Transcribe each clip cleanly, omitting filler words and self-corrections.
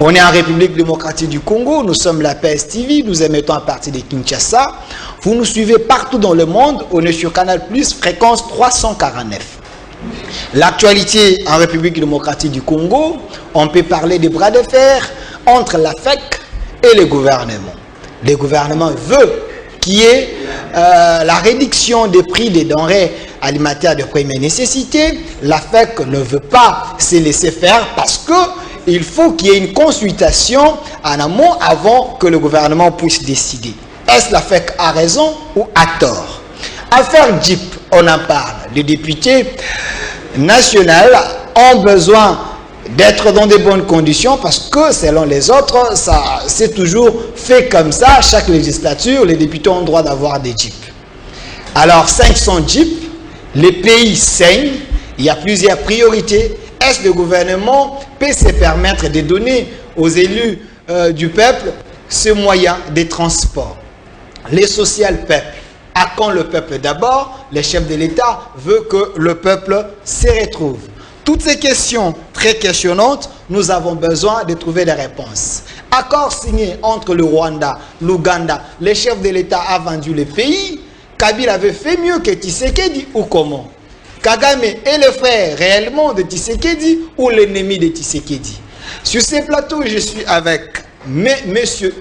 On est en République démocratique du Congo, nous sommes la PSTV, nous émettons à partir de Kinshasa. Vous nous suivez partout dans le monde, on est sur Canal+, fréquence 349. L'actualité en République démocratique du Congo, on peut parler des bras de fer entre la FEC et le gouvernement. Le gouvernement veut qu'il y ait la réduction des prix des denrées alimentaires de première nécessité. La FEC ne veut pas se laisser faire parce que il faut qu'il y ait une consultation en amont avant que le gouvernement puisse décider. Est-ce la FEC a raison ou a tort? Affaire JIP, on en parle. Les députés nationaux ont besoin d'être dans de bonnes conditions parce que selon les autres, ça c'est toujours fait comme ça. Chaque législature, les députés ont le droit d'avoir des JIP. Alors 500 JIP, les pays saignent, il y a plusieurs priorités. Est-ce que le gouvernement peut se permettre de donner aux élus du peuple ce moyen de transport? Les social peuple. À quand le peuple d'abord? Le chef de l'État veut que le peuple se retrouve. Toutes ces questions très questionnantes, nous avons besoin de trouver des réponses. Accord signé entre le Rwanda, l'Ouganda, le chef de l'État a vendu le pays. Kabila avait fait mieux que Tshisekedi ou comment? Kagame est le frère réellement de Tshisekedi ou l'ennemi de Tshisekedi? Sur ces plateaux, je suis avec M.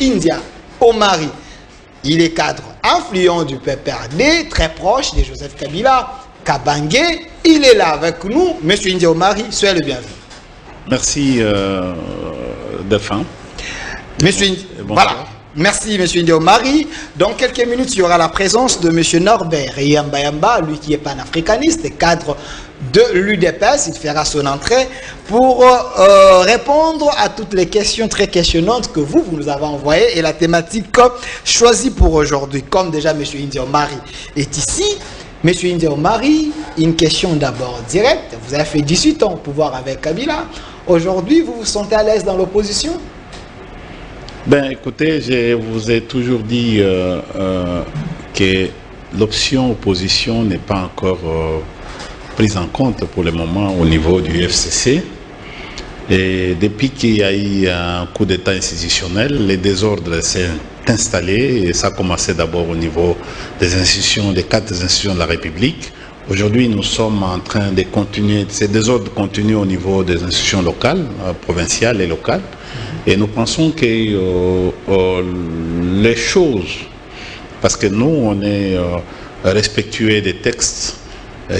India Omari. Il est cadre influent du PPRD, très proche de Joseph Kabila. Kabangé, il est là avec nous. M. India Omari, soyez le bienvenu. Merci, Delphin. Voilà. Merci, M. India Omari. Dans quelques minutes, il y aura la présence de M. Norbert Yamba, lui qui est panafricaniste, cadre de l'UDPS. Il fera son entrée pour répondre à toutes les questions très questionnantes que vous nous avez envoyées et la thématique choisie pour aujourd'hui. Comme déjà M. India Omari est ici, M. India Omari, une question d'abord directe. Vous avez fait 18 ans au pouvoir avec Kabila. Aujourd'hui, vous vous sentez à l'aise dans l'opposition? Ben, écoutez, je vous ai toujours dit que l'option opposition n'est pas encore prise en compte pour le moment au niveau du FCC. Et depuis qu'il y a eu un coup d'État institutionnel, les désordres s'est installé et ça a commencé d'abord au niveau des institutions, des 4 institutions de la République. Aujourd'hui, nous sommes en train de continuer, ces désordres continuent au niveau des institutions locales, provinciales et locales. Et nous pensons que les choses, parce que nous, on est respectueux des textes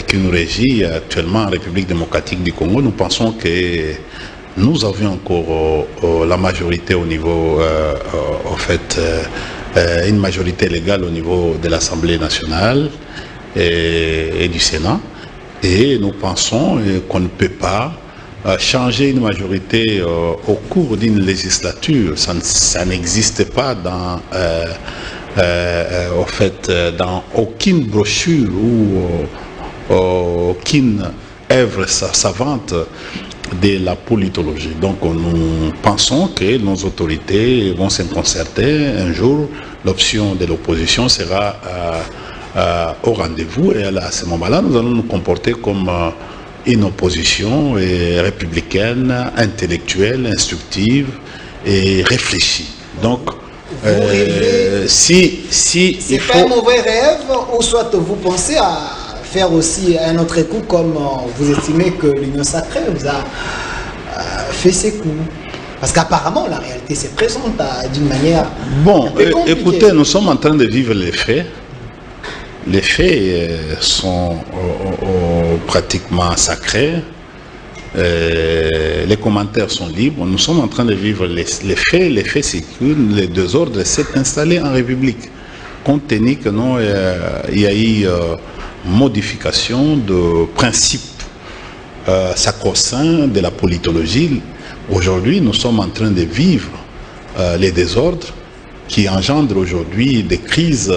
qui nous régissent actuellement en République démocratique du Congo, nous pensons que nous avions encore la majorité au niveau, en fait, une majorité légale au niveau de l'Assemblée nationale et du Sénat. Et nous pensons qu'on ne peut pas changer une majorité au cours d'une législature. Ça n'existe pas dans, en fait, dans aucune brochure ou aucune œuvre savante de la politologie. Donc nous pensons que nos autorités vont se concerter. Un jour, l'option de l'opposition sera au rendez-vous et à ce moment-là, nous allons nous comporter comme une opposition républicaine, intellectuelle, instructive et réfléchie. Donc, c'est pas un mauvais rêve, ou soit vous pensez à faire aussi un autre coup comme vous estimez que l'Union sacrée vous a fait ses coups? Parce qu'apparemment, la réalité se présente d'une manière... Bon, écoutez, nous sommes en train de vivre les faits. Les faits sont pratiquement sacrés. Les commentaires sont libres. Nous sommes en train de vivre les faits. Les faits circulent. Les désordres s'est installé en République. Compte tenu que non, il y a eu modification de principes sacro-saints de la politologie. Aujourd'hui, nous sommes en train de vivre les désordres qui engendrent aujourd'hui des crises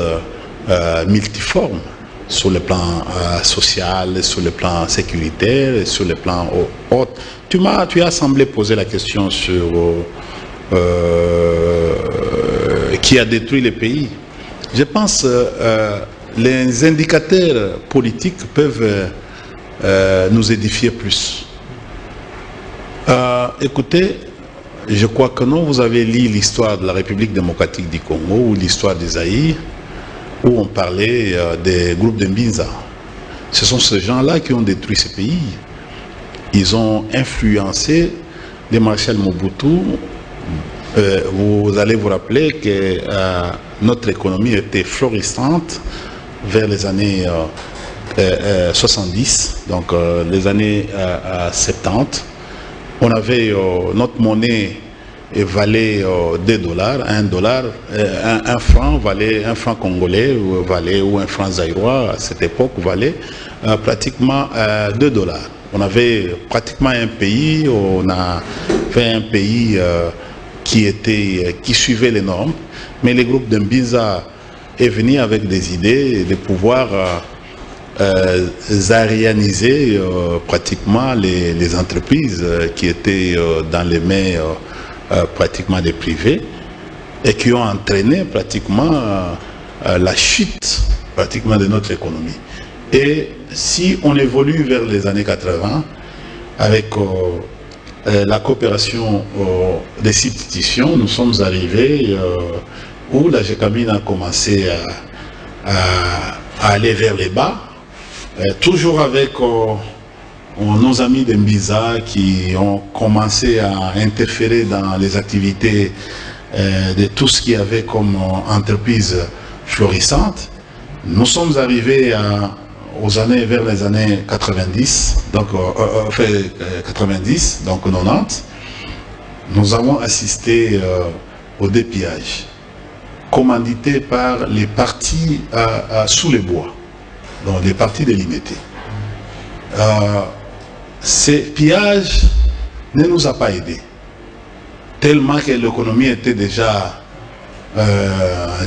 multiformes sur le plan social, sur le plan sécuritaire et sur le plan autre. Tu as semblé poser la question sur qui a détruit le pays. Je pense les indicateurs politiques peuvent nous édifier plus. Écoutez, je crois que non, vous avez lu l'histoire de la République démocratique du Congo ou l'histoire des Zaïre, où on parlait des groupes de Mbinza. Ce sont ces gens-là qui ont détruit ce pays. Ils ont influencé le maréchal Mobutu. Vous allez vous rappeler que notre économie était florissante vers les années 70, donc les années 70. On avait notre monnaie valait 2 dollars, 1 dollar, un franc valait, un franc congolais valait, ou un franc zaïrois à cette époque valait pratiquement 2 dollars. On avait pratiquement un pays, on a fait un pays qui suivait les normes, mais le groupe de Mbinza est venu avec des idées de pouvoir zaïrianiser pratiquement les entreprises qui étaient dans les mains pratiquement des privés et qui ont entraîné pratiquement la chute pratiquement de notre économie. Et si on évolue vers les années 80 avec la coopération des substitutions, nous sommes arrivés où la GECAMIN a commencé à aller vers les bas, toujours avec nos amis de Mbinza qui ont commencé à interférer dans les activités de tout ce qu'il y avait comme entreprise florissante. Nous sommes arrivés vers les années 90, donc 90, donc 90. Nous avons assisté au dépillage, commandité par les partis sous les bois, donc les partis délimités. Ces pillages ne nous a pas aidés, tellement que l'économie était déjà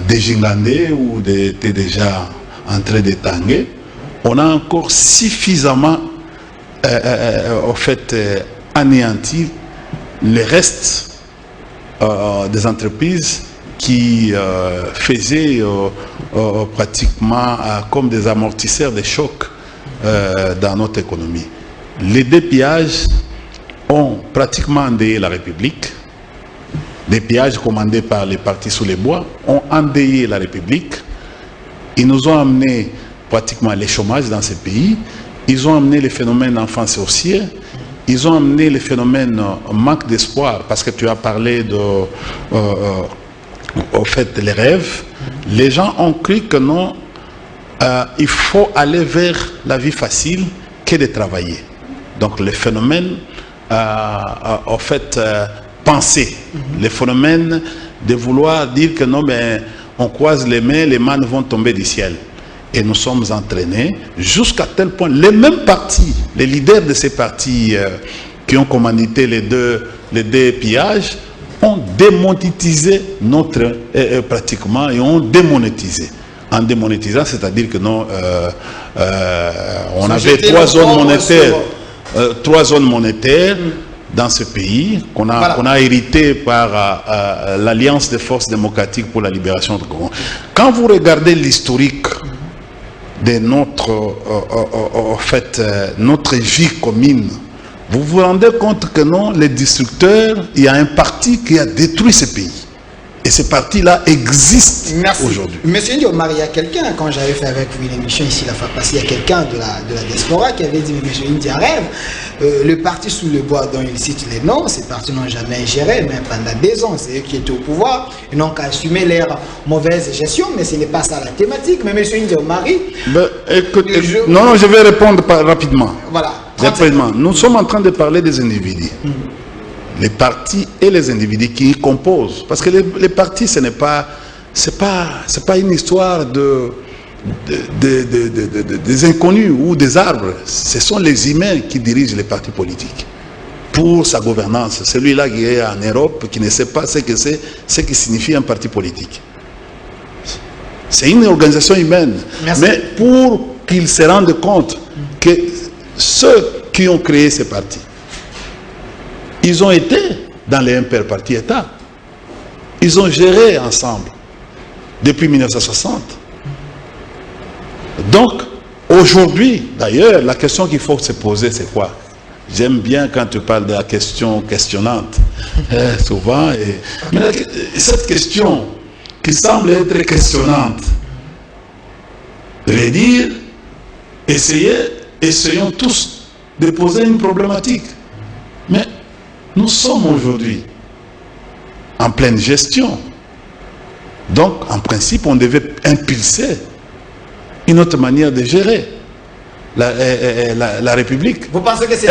dégingandée ou était déjà en train de tanguer. On a encore suffisamment anéanti les restes des entreprises qui faisaient pratiquement comme des amortisseurs de choc dans notre économie. Les dépillages ont pratiquement endeuillé la République. Des pillages commandés par les partis sous les bois ont endeuillé la République. Ils nous ont amené pratiquement les chômages dans ces pays. Ils ont amené les phénomènes d'enfants sorciers. Ils ont amené les phénomènes manque d'espoir, parce que tu as parlé les rêves. Les gens ont cru que non, il faut aller vers la vie facile que de travailler. Donc les phénomènes penser, les phénomènes de vouloir dire que non, mais on croise les mains vont tomber du ciel. Et nous sommes entraînés jusqu'à tel point, les mêmes partis, les leaders de ces partis qui ont commandité les deux pillages, ont démonétisé notre, pratiquement, et ont démonétisé. En démonétisant, c'est-à-dire que non, on avait trois zones monétaires dans ce pays qu'on a hérité par l'Alliance des forces démocratiques pour la libération du Congo. Quand vous regardez l'historique de notre vie commune, vous vous rendez compte que non, les destructeurs, il y a un parti qui a détruit ce pays. Et ce parti-là existe aujourd'hui. Monsieur Ndiomari, il y a quelqu'un, quand j'avais fait avec vous une émission ici la fois passée, il y a quelqu'un de la diaspora qui avait dit, mais monsieur India rêve, le parti sous le bois dont il cite les noms, ces partis n'ont jamais géré, même pendant des ans, c'est eux qui étaient au pouvoir, ils n'ont qu'à assumer leur mauvaise gestion, mais ce n'est pas ça la thématique. Mais monsieur Ndiomari... je vais répondre rapidement. Voilà. Rapidement. Nous sommes en train de parler des individus. Les partis et les individus qui y composent. Parce que les partis, ce n'est pas, c'est pas une histoire des inconnus ou des arbres. Ce sont les humains qui dirigent les partis politiques. Pour sa gouvernance, celui-là qui est en Europe, qui ne sait pas ce qui signifie un parti politique. C'est une organisation humaine. Merci. Mais pour qu'ils se rendent compte que ceux qui ont créé ces partis, ils ont été dans les impairs partis État. Ils ont géré ensemble depuis 1960. Donc, aujourd'hui, d'ailleurs, la question qu'il faut se poser, c'est quoi? J'aime bien quand tu parles de la question questionnante, souvent. Mais cette question qui semble être questionnante, je vais dire, essayons tous de poser une problématique. Mais nous sommes aujourd'hui en pleine gestion. Donc, en principe, on devait impulser une autre manière de gérer la République. Vous pensez que c'est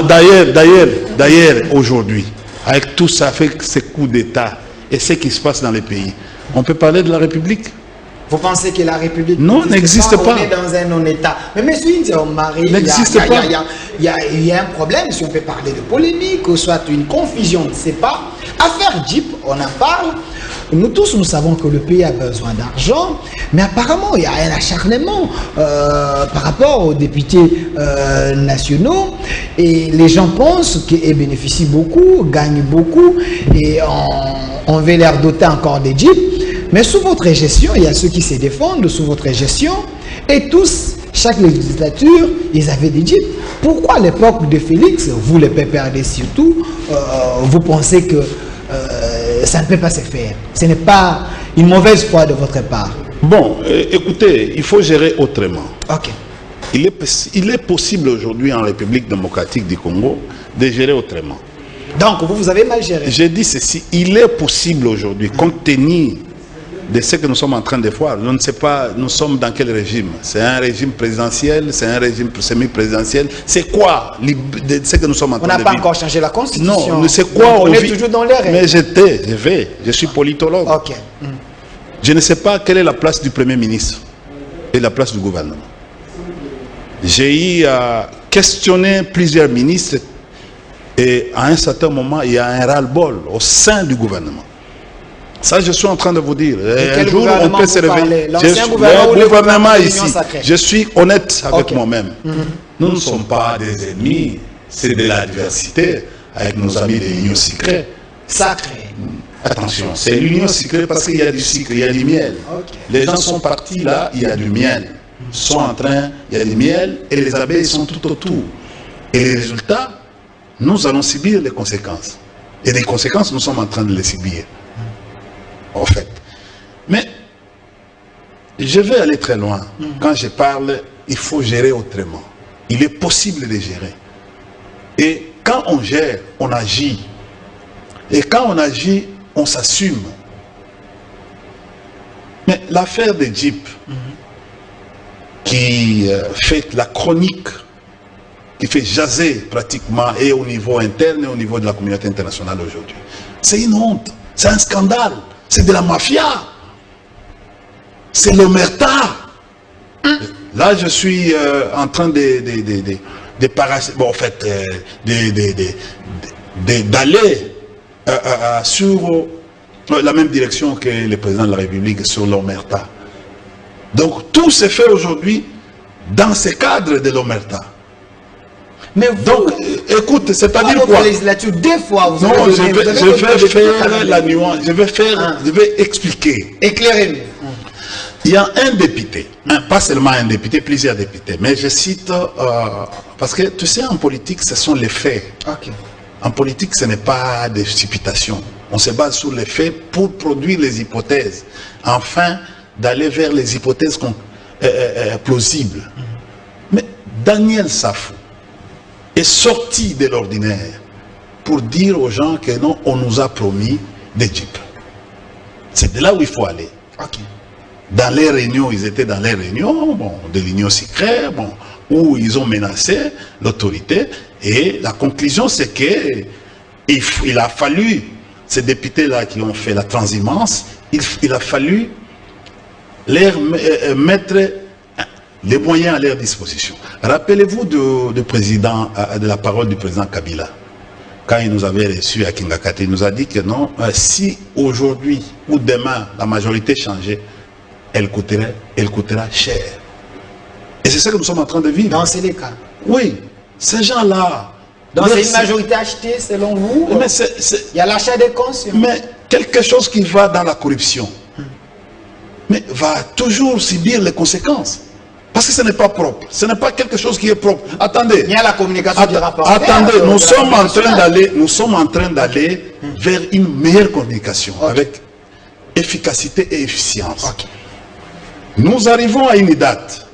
d'ailleurs, aujourd'hui, avec tout ça, avec ces coups d'État et ce qui se passe dans les pays, on peut parler de la République? Vous pensez que la République n'existe pas? On est dans un non-État. Mais monsieur Marie, n'existe pas. Il y a un problème, si on peut parler de polémique, ou soit une confusion, on ne sait pas. Affaire Jeep, on en parle. Nous tous, nous savons que le pays a besoin d'argent, mais apparemment, il y a un acharnement par rapport aux députés nationaux. Et les gens pensent qu'ils bénéficient beaucoup, gagnent beaucoup, et on veut leur doter encore des Jeeps. Mais sous votre gestion, il y a ceux qui se défendent sous votre gestion, et tous, chaque législature, ils avaient des Jeeps. Pourquoi à l'époque de Félix, vous les PPRD surtout, vous pensez que ça ne peut pas se faire? Ce n'est pas une mauvaise foi de votre part. Bon, écoutez, il faut gérer autrement. Ok. Il est possible aujourd'hui en République démocratique du Congo de gérer autrement. Donc, vous avez mal géré. J'ai dit ceci, il est possible aujourd'hui, compte tenu de ce que nous sommes en train de voir. Je ne sais pas, nous sommes dans quel régime? C'est un régime présidentiel, c'est un régime semi-présidentiel. C'est quoi ce que nous sommes en train de vivre? On n'a pas encore changé la Constitution. Non, c'est quoi? On est toujours dans les règles. Mais je suis politologue. Ok. Je ne sais pas quelle est la place du Premier ministre et la place du gouvernement. J'ai eu à questionner plusieurs ministres et à un certain moment, il y a un ras-le-bol au sein du gouvernement. Ça, je suis en train de vous dire. Un jour, on peut se réveiller. Le gouvernement ici, je suis honnête avec moi-même. Nous ne sommes pas des ennemis, c'est de l'adversité avec nos amis de l'Union Sacrée. Attention, c'est l'Union Sacrée parce qu'il y a du sucre, il y a du miel. Les gens sont partis là, il y a du miel. Ils sont en train, il y a du miel et les abeilles sont tout autour. Et les résultats, nous allons subir les conséquences. Et les conséquences, nous sommes en train de les subir. En fait. Mais je vais aller très loin. Quand je parle, il faut gérer autrement. Il est possible de gérer. Et quand on gère, on agit. Et quand on agit, on s'assume. Mais l'affaire des Jeeps, qui fait la chronique, qui fait jaser pratiquement, et au niveau interne et au niveau de la communauté internationale aujourd'hui, c'est une honte, c'est un scandale. C'est de la mafia. C'est l'omerta. Là, je suis en train d'aller sur la même direction que le président de la République sur l'omerta. Donc, tout se fait aujourd'hui dans ce cadre de l'omerta. Mais vous, donc, écoute, c'est-à-dire quoi? Des fois, vous non, je vais faire la nuance, je vais expliquer. Éclairez-nous. Il y a un député, pas seulement un député, plusieurs députés, mais je cite, parce que tu sais, en politique, ce sont les faits. En politique, ce n'est pas des supputations. On se base sur les faits pour produire les hypothèses, afin d'aller vers les hypothèses plausibles. Mais Daniel Safou est sorti de l'ordinaire pour dire aux gens que non, on nous a promis des Jeeps. C'est de là où il faut aller. Dans les réunions, ils étaient dans les réunions de l'Union Sacrée, où ils ont menacé l'autorité. Et la conclusion, c'est qu'il a fallu, ces députés-là qui ont fait la transhumance, il a fallu leur mettre les moyens à leur disposition. Rappelez-vous de la parole du président Kabila. Quand il nous avait reçus à Kingakate, il nous a dit que non, si aujourd'hui ou demain la majorité changeait, elle coûtera cher. Et c'est ça que nous sommes en train de vivre. Dans ces cas. Oui, ces gens-là. Donc c'est une majorité achetée selon vous? Mais il y a l'achat des consciences. Mais quelque chose qui va dans la corruption, mais va toujours subir les conséquences. Parce que ce n'est pas propre. Ce n'est pas quelque chose qui est propre. Attendez. Il y a la communication du rapport. Attendez, nous sommes en train d'aller vers une meilleure communication avec efficacité et efficience. Nous arrivons à une date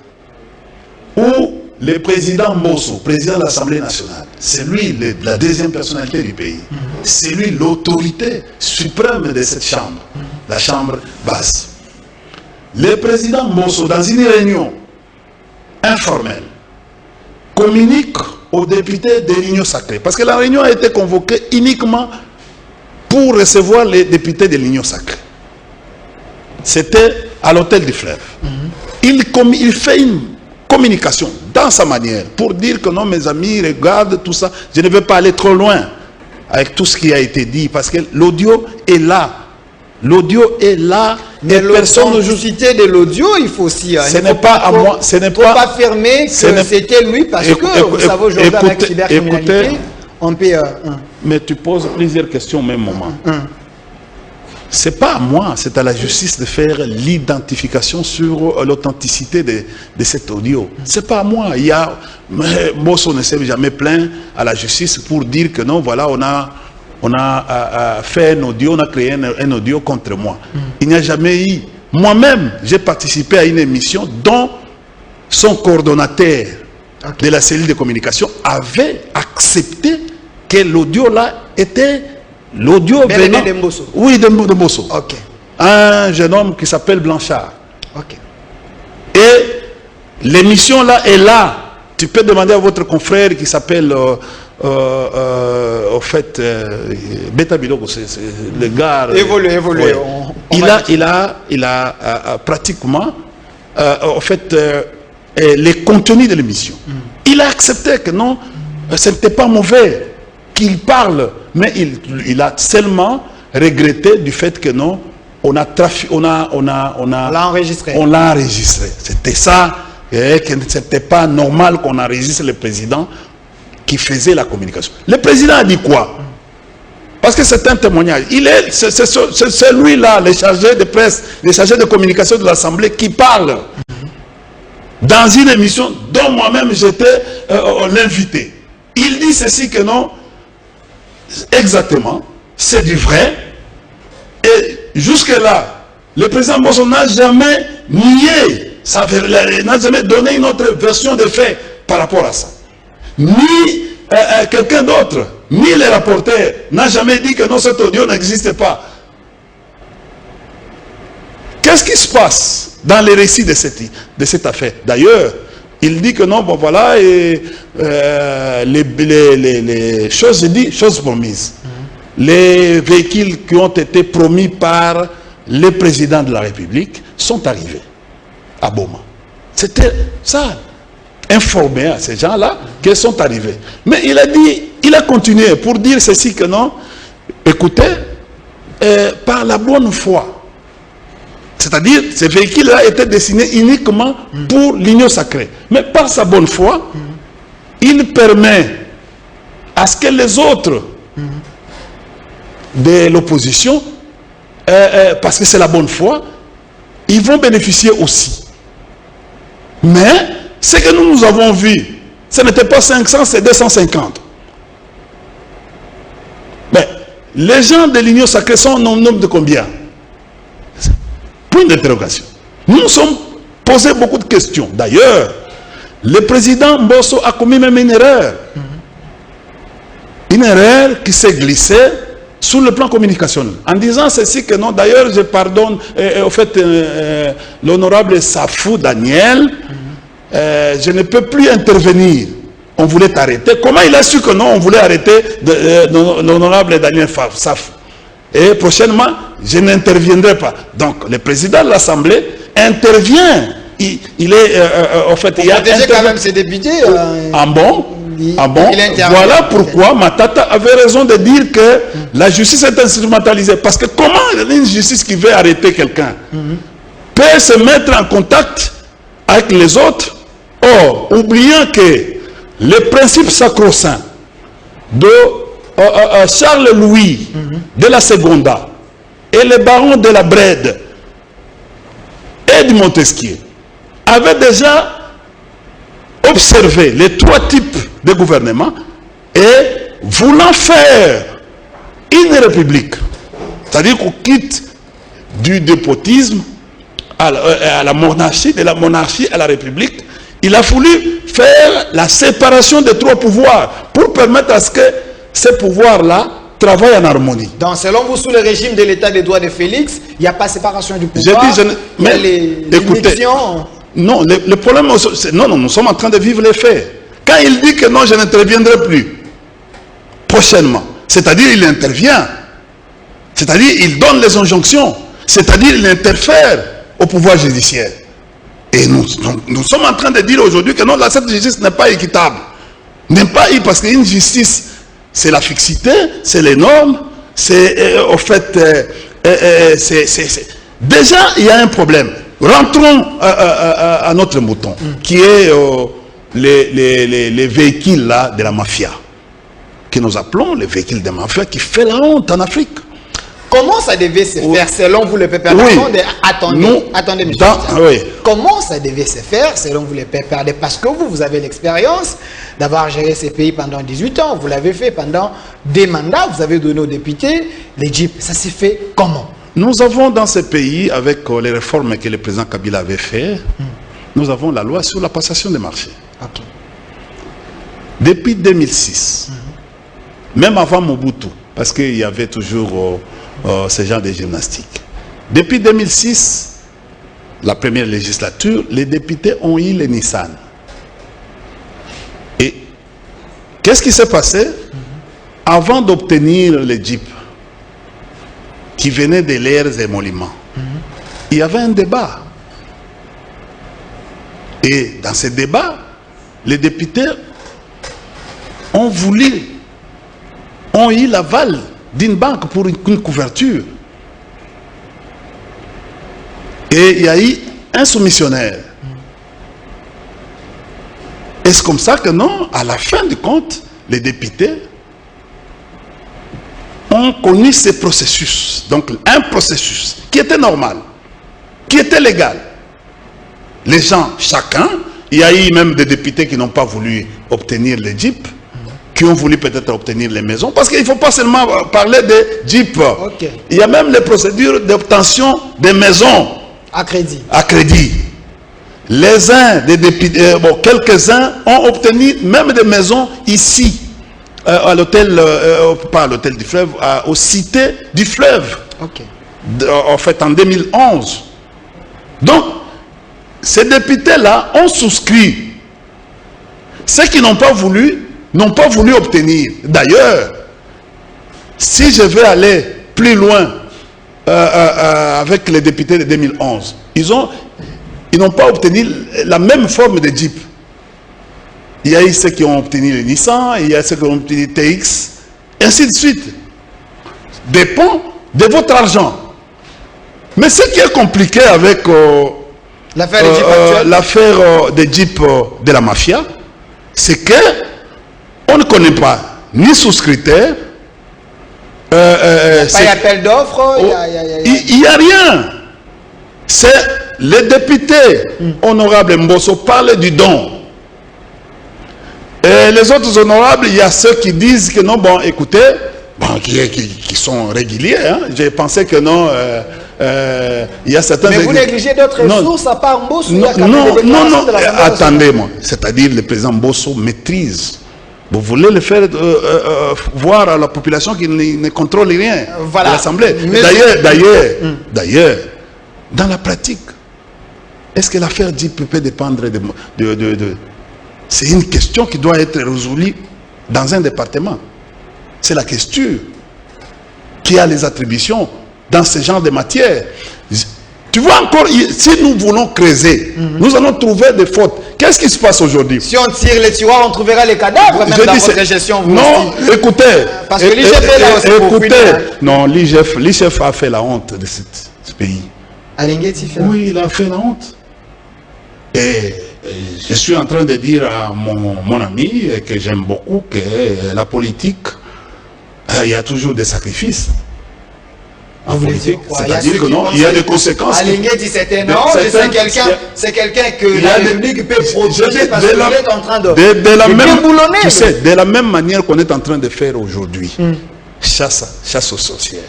où le président Mbosso, président de l'Assemblée nationale, c'est lui la deuxième personnalité du pays. C'est lui l'autorité suprême de cette chambre, la chambre basse. Le président Mbosso, dans une réunion informelle, communique aux députés de l'Union sacrée. Parce que la réunion a été convoquée uniquement pour recevoir les députés de l'Union sacrée. C'était à l'hôtel du Fleuve. Il fait une communication dans sa manière pour dire que non, mes amis, regarde tout ça. Je ne veux pas aller trop loin avec tout ce qui a été dit parce que l'audio est là. L'audio est là. Mais l'authenticité de l'audio, il faut aussi... Ce n'est pas à moi. Ce n'est pas affirmer que c'était lui parce que vous savez aujourd'hui avec cybercriminalité, on peut... Mais tu poses plusieurs questions au même moment. Ce n'est pas à moi, c'est à la justice de faire l'identification sur l'authenticité de cet audio. Ce n'est pas à moi. Mbosso ne s'est jamais plaint à la justice pour dire que non, voilà, on a fait un audio, on a créé un audio contre moi. Il n'y a jamais eu. Moi-même, j'ai participé à une émission dont son coordonnateur de la cellule de communication avait accepté que l'audio là était... L'audio venant de Mbosso. Oui, de Mbosso. Un jeune homme qui s'appelle Blanchard. Et l'émission là est là. Tu peux demander à votre confrère qui s'appelle au fait Beta Biloko, c'est le gars. Évolué. Il a pratiquement au fait les contenus de l'émission. Il a accepté que non, ce n'était pas mauvais qu'il parle. Mais il a seulement regretté du fait que non, on l'a enregistré. On l'a enregistré. C'était ça, que c'était pas normal qu'on enregistre le président qui faisait la communication. Le président a dit quoi? Parce que c'est un témoignage. C'est lui-là, le chargé de presse, le chargé de communication de l'Assemblée qui parle dans une émission dont moi-même j'étais l'invité. Il dit ceci que non. Exactement, c'est du vrai. Et jusque-là, le président Mbosso n'a jamais nié, n'a jamais donné une autre version de fait par rapport à ça. Ni quelqu'un d'autre, ni les rapporteurs, n'a jamais dit que non, cet audio n'existe pas. Qu'est-ce qui se passe dans les récits de cette affaire? D'ailleurs, il dit que non, bon voilà, et les choses dites, choses promises. Les véhicules qui ont été promis par le président de la République sont arrivés à Boma. C'était ça, informé à ces gens-là qu'ils sont arrivés. Mais il a dit, il a continué pour dire ceci que non, écoutez, par la bonne foi. C'est-à-dire, ces véhicules-là étaient destinés uniquement pour l'Union sacrée. Mais par sa bonne foi, il permet à ce que les autres de l'opposition, parce que c'est la bonne foi, ils vont bénéficier aussi. Mais, ce que nous avons vu, ce n'était pas 500, c'est 250. Mais, les gens de l'Union sacrée sont au nombre de combien? Point d'interrogation. Nous nous sommes posé beaucoup de questions. D'ailleurs, le président Mbosso a commis même une erreur. Une erreur qui s'est glissée sur le plan communicationnel. En disant ceci que non, d'ailleurs, je pardonne au fait l'honorable Safou Daniel, je ne peux plus intervenir. On voulait arrêter. Comment il a su que non, on voulait arrêter l'honorable Daniel Safou? Et prochainement, je n'interviendrai pas. Donc, le président de l'Assemblée intervient. Il est, en fait, il y a quand même ses députés. bon. Voilà pourquoi Matata avait raison de dire que la justice est instrumentalisée. Parce que comment une justice qui veut arrêter quelqu'un peut se mettre en contact avec les autres? Or, oubliant que le principe sacro-saint de Charles Louis de la Seconda et le baron de la Brède et du Montesquieu avaient déjà observé les trois types de gouvernement et voulant faire une république, c'est-à-dire qu'on quitte du despotisme à la monarchie, de la monarchie à la république, il a voulu faire la séparation des trois pouvoirs pour permettre à ce que ces pouvoirs-là travaillent en harmonie. Donc, selon vous, sous le régime de l'état des droits de Félix, il n'y a pas séparation du pouvoir. Mais écoutez, élections. Non, le problème, non, nous sommes en train de vivre les faits. Quand il dit que non, je n'interviendrai plus prochainement, c'est-à-dire il intervient, c'est-à-dire il donne les injonctions, c'est-à-dire il interfère au pouvoir judiciaire. Et nous sommes en train de dire aujourd'hui que non, cette justice n'est pas équitable. N'est pas parce qu'une justice, c'est la fixité, c'est les normes, c'est au fait, déjà il y a un problème. Rentrons à notre mouton, qui est les véhicules là, de la mafia, que nous appelons les véhicules de la mafia, qui fait la honte en Afrique. Comment ça devait se faire selon vous, le pépère? Attendez, monsieur. Comment ça devait se faire selon vous, le pépère? Parce que vous avez l'expérience d'avoir géré ces pays pendant 18 ans. Vous l'avez fait pendant des mandats. Vous avez donné aux députés les jeeps. Ça s'est fait comment? Nous avons dans ces pays, avec les réformes que le président Kabila avait fait, nous avons la loi sur la passation des marchés. Okay. Depuis 2006, même avant Mobutu, parce qu'il y avait toujours ce genre de gymnastique. Depuis 2006, la première législature, les députés ont eu les Nissan. Et qu'est-ce qui s'est passé? Avant d'obtenir les jeeps qui venaient de l'air émoluments, il y avait un débat. Et dans ce débat, les députés ont eu l'aval d'une banque pour une couverture. Et il y a eu un soumissionnaire. Et c'est comme ça que non, à la fin du compte, les députés ont connu ce processus. Donc un processus qui était normal, qui était légal. Les gens, chacun, il y a eu même des députés qui n'ont pas voulu obtenir les jeeps, qui ont voulu peut-être obtenir les maisons, parce qu'il ne faut pas seulement parler de jeeps. Okay. Il y a même les procédures d'obtention des maisons à crédit. À crédit. Les uns des députés, quelques-uns ont obtenu même des maisons ici, à l'hôtel, pas à l'hôtel du fleuve, aux cités du fleuve. Okay. En fait, en 2011. Donc, ces députés-là ont souscrit. Ceux qui n'ont pas voulu obtenir. D'ailleurs, si je vais aller plus loin avec les députés de 2011, ils n'ont pas obtenu la même forme de Jeep. Il y a eu ceux qui ont obtenu le Nissan, il y a ceux qui ont obtenu TX, et ainsi de suite. Dépend de votre argent. Mais ce qui est compliqué avec l'affaire des Jeep de la mafia, c'est que on ne connaît pas ni souscripteur. Il n'y a pas d'appel d'offres. Il n'y a rien. C'est les députés honorables Mbosso parlent du don. Et les autres honorables, il y a ceux qui disent que non, bon, écoutez, qui sont réguliers. Hein. J'ai pensé que non. Il y a certains. Mais vous négligez d'autres ressources à part Mbosso. Non, attendez-moi. C'est-à-dire le président Mbosso maîtrise. Vous voulez le faire voir à la population qui ne contrôle rien de l'Assemblée. D'ailleurs, dans la pratique, est-ce que l'affaire Jeep peut dépendre de c'est une question qui doit être résolue dans un département. C'est la question qui a les attributions dans ce genre de matière. Tu vois encore, si nous voulons creuser, nous allons trouver des fautes. Qu'est-ce qui se passe aujourd'hui? Si on tire les tiroirs, on trouvera les cadavres, même dans votre gestion. Non, écoutez. Parce que l'IGF est là aussi. Écoutez, non, l'IGF a fait la honte de ce pays. Oui, il a fait la honte. Et je suis en train de dire à mon ami, que j'aime beaucoup, que la politique, il y a toujours des sacrifices. politique. Il y a C'est-à-dire que non, il y a des conséquences. Alingué dit c'était non, c'est quelqu'un que la République peut protéger parce qu'il est en train de déboulonner. Tu sais, de la même manière qu'on est en train de faire aujourd'hui, chasse aux sorcières.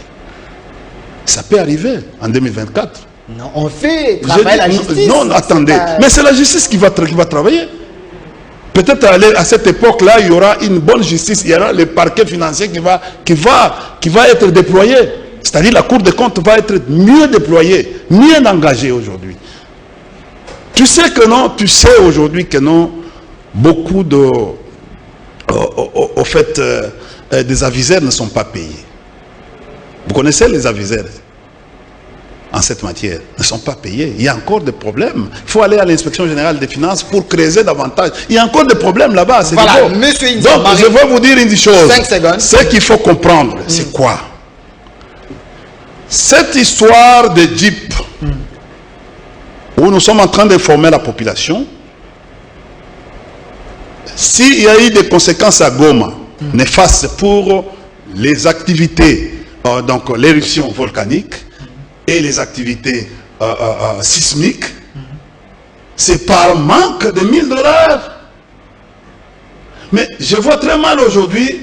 Ça peut arriver en 2024. Non, on fait travailler la justice. Non, attendez. Mais c'est la justice qui va travailler. Peut-être à cette époque-là, il y aura une bonne justice. Il y aura le parquet financier qui va être déployé. C'est-à-dire la Cour des comptes va être mieux déployée, mieux engagée aujourd'hui. Tu sais que non, tu sais aujourd'hui que non, beaucoup de... Au fait, des aviseurs ne sont pas payés. Vous connaissez les aviseurs en cette matière, ne sont pas payés. Il y a encore des problèmes. Il faut aller à l'inspection générale des finances pour creuser davantage. Il y a encore des problèmes là-bas. Voilà, monsieur India, donc, je vais vous dire une chose. 5 secondes. Ce qu'il faut comprendre, c'est quoi? Cette histoire de Jeep, où nous sommes en train de former la population, s'il y a eu des conséquences à Goma, néfastes pour les activités, donc l'éruption volcanique, et les activités sismiques, c'est par manque de 1000 $. Mais je vois très mal aujourd'hui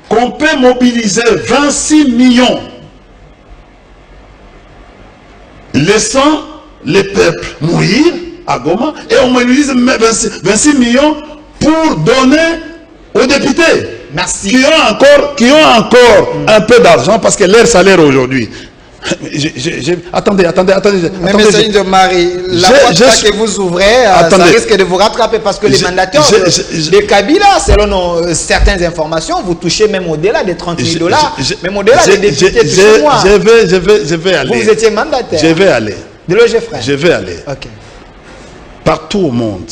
qu'on peut mobiliser 26 millions, laissant les peuples mourir à Goma, et on mobilise 26 millions pour donner aux députés. Merci. Qui ont encore un peu d'argent parce que leur salaire aujourd'hui. Attendez. Mais monsieur Indomari, la porte que vous ouvrez, ça risque de vous rattraper parce que les mandateurs de Kabila, selon certaines informations, vous touchez même au-delà des 30 000 $, même au-delà des députés de chez moi. Je vais aller. Vous étiez mandataire. Je vais aller. De l'OG frère. Je vais aller. Ok. Partout au monde.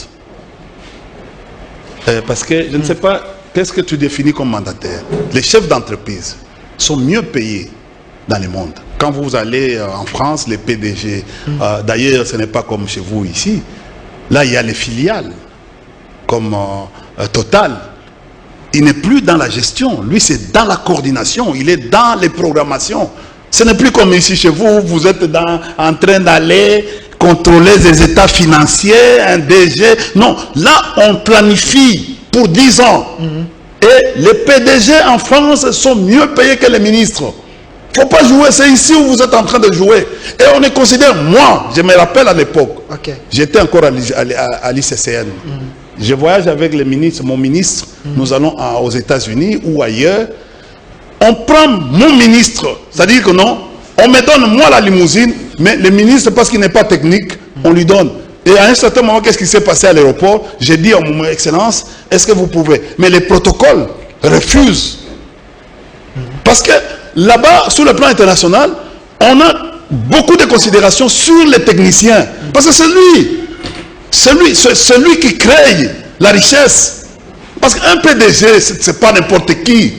Parce que je ne sais pas, qu'est-ce que tu définis comme mandataire? Les chefs d'entreprise sont mieux payés dans le monde. Quand vous allez en France, les PDG, d'ailleurs ce n'est pas comme chez vous ici, là il y a les filiales, comme Total, il n'est plus dans la gestion, lui c'est dans la coordination, il est dans les programmations. Ce n'est plus comme ici chez vous, vous êtes en train d'aller contrôler les états financiers, un DG. Non, là on planifie pour 10 ans. Et les PDG en France sont mieux payés que les ministres. Il ne faut pas jouer, c'est ici où vous êtes en train de jouer. Et on est considéré, moi, je me rappelle à l'époque, j'étais encore à l'ICCN. Je voyage avec les ministres, mon ministre, nous allons aux États-Unis ou ailleurs. On prend mon ministre, c'est-à-dire que non, on me donne moi la limousine, mais le ministre, parce qu'il n'est pas technique, on lui donne. Et à un certain moment, qu'est-ce qui s'est passé à l'aéroport? J'ai dit à mon Excellence, est-ce que vous pouvez? Mais les protocoles refusent. Parce que là-bas, sur le plan international, on a beaucoup de considérations sur les techniciens. Parce que c'est lui qui crée la richesse. Parce qu'un PDG, ce n'est pas n'importe qui.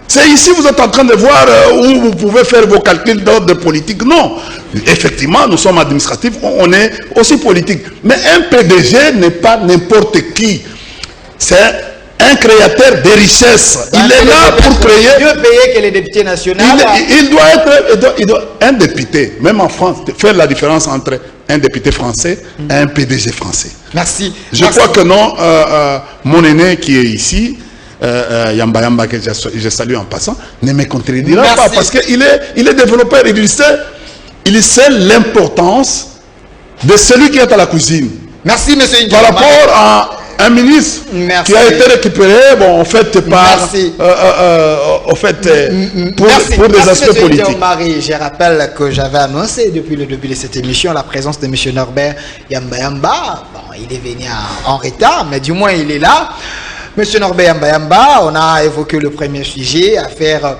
C'est ici vous êtes en train de voir où vous pouvez faire vos calculs d'ordre politique. Non. Effectivement, nous sommes administratifs, on est aussi politique. Mais un PDG n'est pas n'importe qui. C'est un créateur de richesses. Il est là pour créer. Mieux payé que les députés nationaux. Il doit un député, même en France, faire la différence entre un député français et un PDG français. Merci. Je crois que non, mon aîné qui est ici, Yamba que je salue en passant, ne me contredira pas parce qu'il est développeur, il sait l'importance de celui qui est à la cuisine. Merci, monsieur Par rapport à un ministre qui a été récupéré, bon, en fait, par, pour des aspects politiques. Marie, je rappelle que j'avais annoncé depuis le début de cette émission la présence de monsieur Norbert Yamba. Bon, il est venu en retard, mais du moins il est là. Monsieur Norbert Yamba, on a évoqué le premier sujet, affaire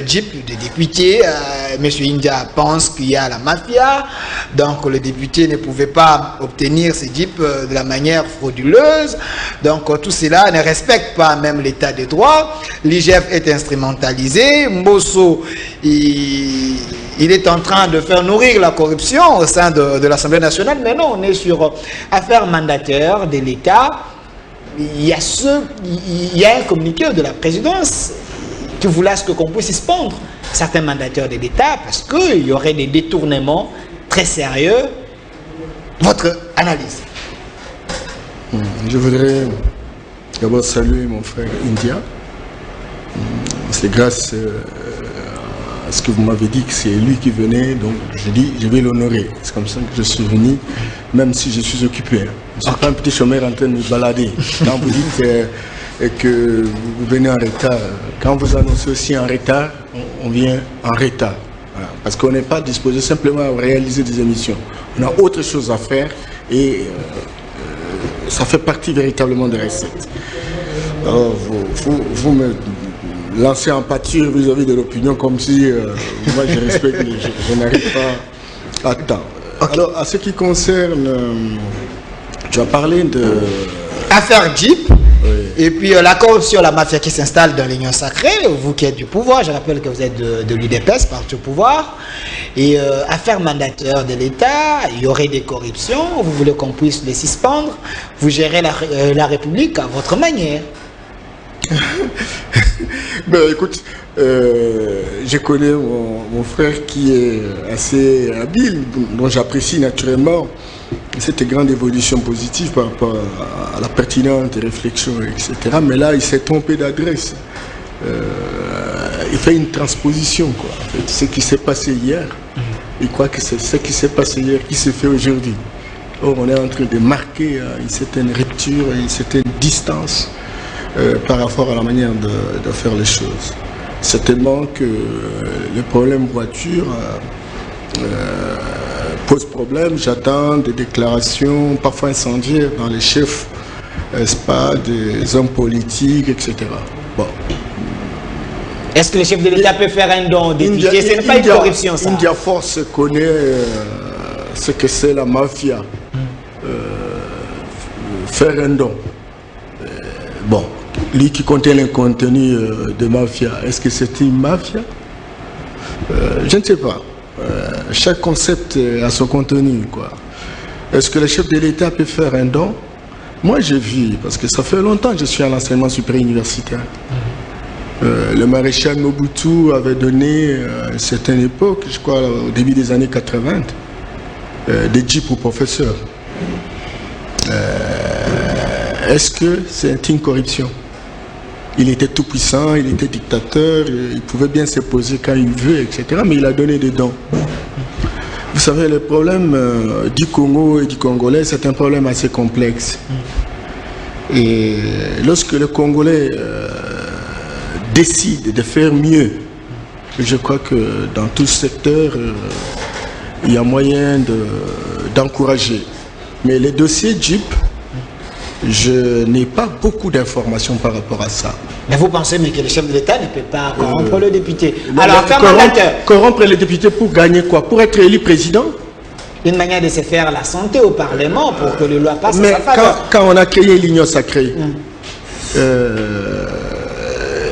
Jeep de député. Monsieur India pense qu'il y a la mafia, donc le député ne pouvait pas obtenir ces Jeeps de la manière frauduleuse. Donc tout cela ne respecte pas même l'état de droit. L'IGF est instrumentalisé. Mbosso, il est en train de faire nourrir la corruption au sein de l'Assemblée nationale. Mais non, on est sur affaire mandataire de l'État. Il y a un communiqué de la présidence qui voulait à ce qu'on puisse suspendre certains mandataires de l'État parce qu'il y aurait des détournements très sérieux. Votre analyse? Je voudrais d'abord saluer mon frère India. C'est grâce à ce que vous m'avez dit que c'est lui qui venait, donc je dis je vais l'honorer. C'est comme ça que je suis venu, même si je suis occupé. Je ne suis pas un petit chômeur en train de me balader. Quand vous dites que vous venez en retard, quand vous annoncez aussi en retard, on vient en retard. Voilà. Parce qu'on n'est pas disposé simplement à réaliser des émissions. On a autre chose à faire et ça fait partie véritablement des recettes. Alors, vous me lancez en pâture vis-à-vis de l'opinion comme si moi je respecte, je n'arrive pas à temps. Okay. Alors, à ce qui concerne, tu as parlé de... Affaire Jeep, oui. Et puis la corruption, la mafia qui s'installe dans l'Union sacrée, vous qui êtes du pouvoir, je rappelle que vous êtes de l'UDPS, parti au pouvoir, et affaire mandataire de l'État, il y aurait des corruptions, vous voulez qu'on puisse les suspendre, vous gérez la République à votre manière. Ben écoute, je connais mon frère qui est assez habile, dont j'apprécie naturellement cette grande évolution positive par rapport à la pertinente réflexion, etc. Mais là, il s'est trompé d'adresse. Il fait une transposition, quoi. En fait, ce qui s'est passé hier, il croit que c'est ce qui s'est passé hier qui se fait aujourd'hui. Or, on est en train de marquer une certaine rupture, une certaine distance par rapport à la manière de faire les choses. Certainement que le problème voiture pose problème. J'attends des déclarations parfois incendiaires dans les chefs, des hommes politiques, etc. Bon. Est-ce que le chef de l'État peut faire un don député? Ce n'est pas une corruption, ça. India Force connaît ce que c'est la mafia. Faire un don. Bon, lui qui contient le contenu de mafia, est-ce que c'est une mafia? Je ne sais pas. Chaque concept a son contenu, quoi. Est-ce que le chef de l'État peut faire un don? Moi, j'ai vu, parce que ça fait longtemps que je suis à l'enseignement supérieur universitaire. Le maréchal Mobutu avait donné à une certaine époque, je crois au début des années 80, des jeeps aux professeurs. Est-ce que c'est une corruption? Il était tout puissant, il était dictateur, il pouvait bien se poser quand il veut, etc. Mais il a donné des dons. Vous savez, le problème du Congo et du Congolais, c'est un problème assez complexe. Et lorsque le Congolais décide de faire mieux, je crois que dans tout secteur, il y a moyen d'encourager. Mais les dossiers Jeep, je n'ai pas beaucoup d'informations par rapport à ça. Mais vous pensez que le chef de l'État ne peut pas corrompre le député? Alors, corrompre le député pour gagner quoi? Pour être élu président? Une manière de se faire la santé au Parlement pour que les lois passent. Mais quand on a créé l'Union sacrée,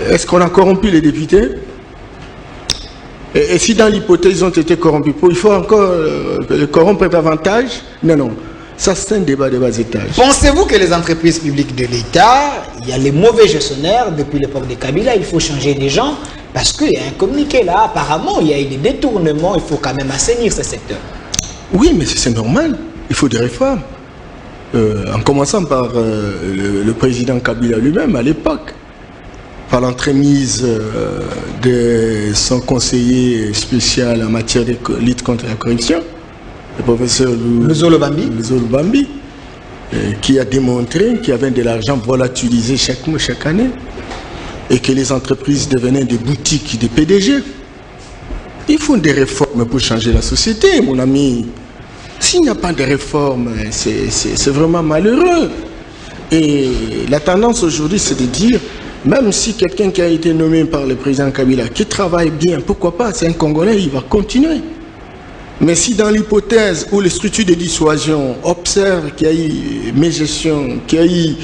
est-ce qu'on a corrompu les députés? Et si dans l'hypothèse ils ont été corrompus, il faut encore les corrompre davantage? Non, non. Ça, c'est un débat de bas étage. Pensez-vous que les entreprises publiques de l'État, il y a les mauvais gestionnaires depuis l'époque de Kabila, il faut changer des gens parce qu'il y a un communiqué là, apparemment, il y a eu des détournements, il faut quand même assainir ce secteur. Oui, mais c'est normal, il faut des réformes. En commençant par le président Kabila lui-même à l'époque, par l'entremise de son conseiller spécial en matière de lutte contre la corruption, le professeur Luzolo Bambi, qui a démontré qu'il y avait de l'argent volatilisé chaque mois, chaque année, et que les entreprises devenaient des boutiques, des PDG. Il faut des réformes pour changer la société, mon ami. S'il n'y a pas de réformes, c'est vraiment malheureux. Et la tendance aujourd'hui, c'est de dire, même si quelqu'un qui a été nommé par le président Kabila, qui travaille bien, pourquoi pas, c'est un Congolais, il va continuer. Mais si dans l'hypothèse où les structures de dissuasion observent qu'il y a eu mégestion, qu'il y a eu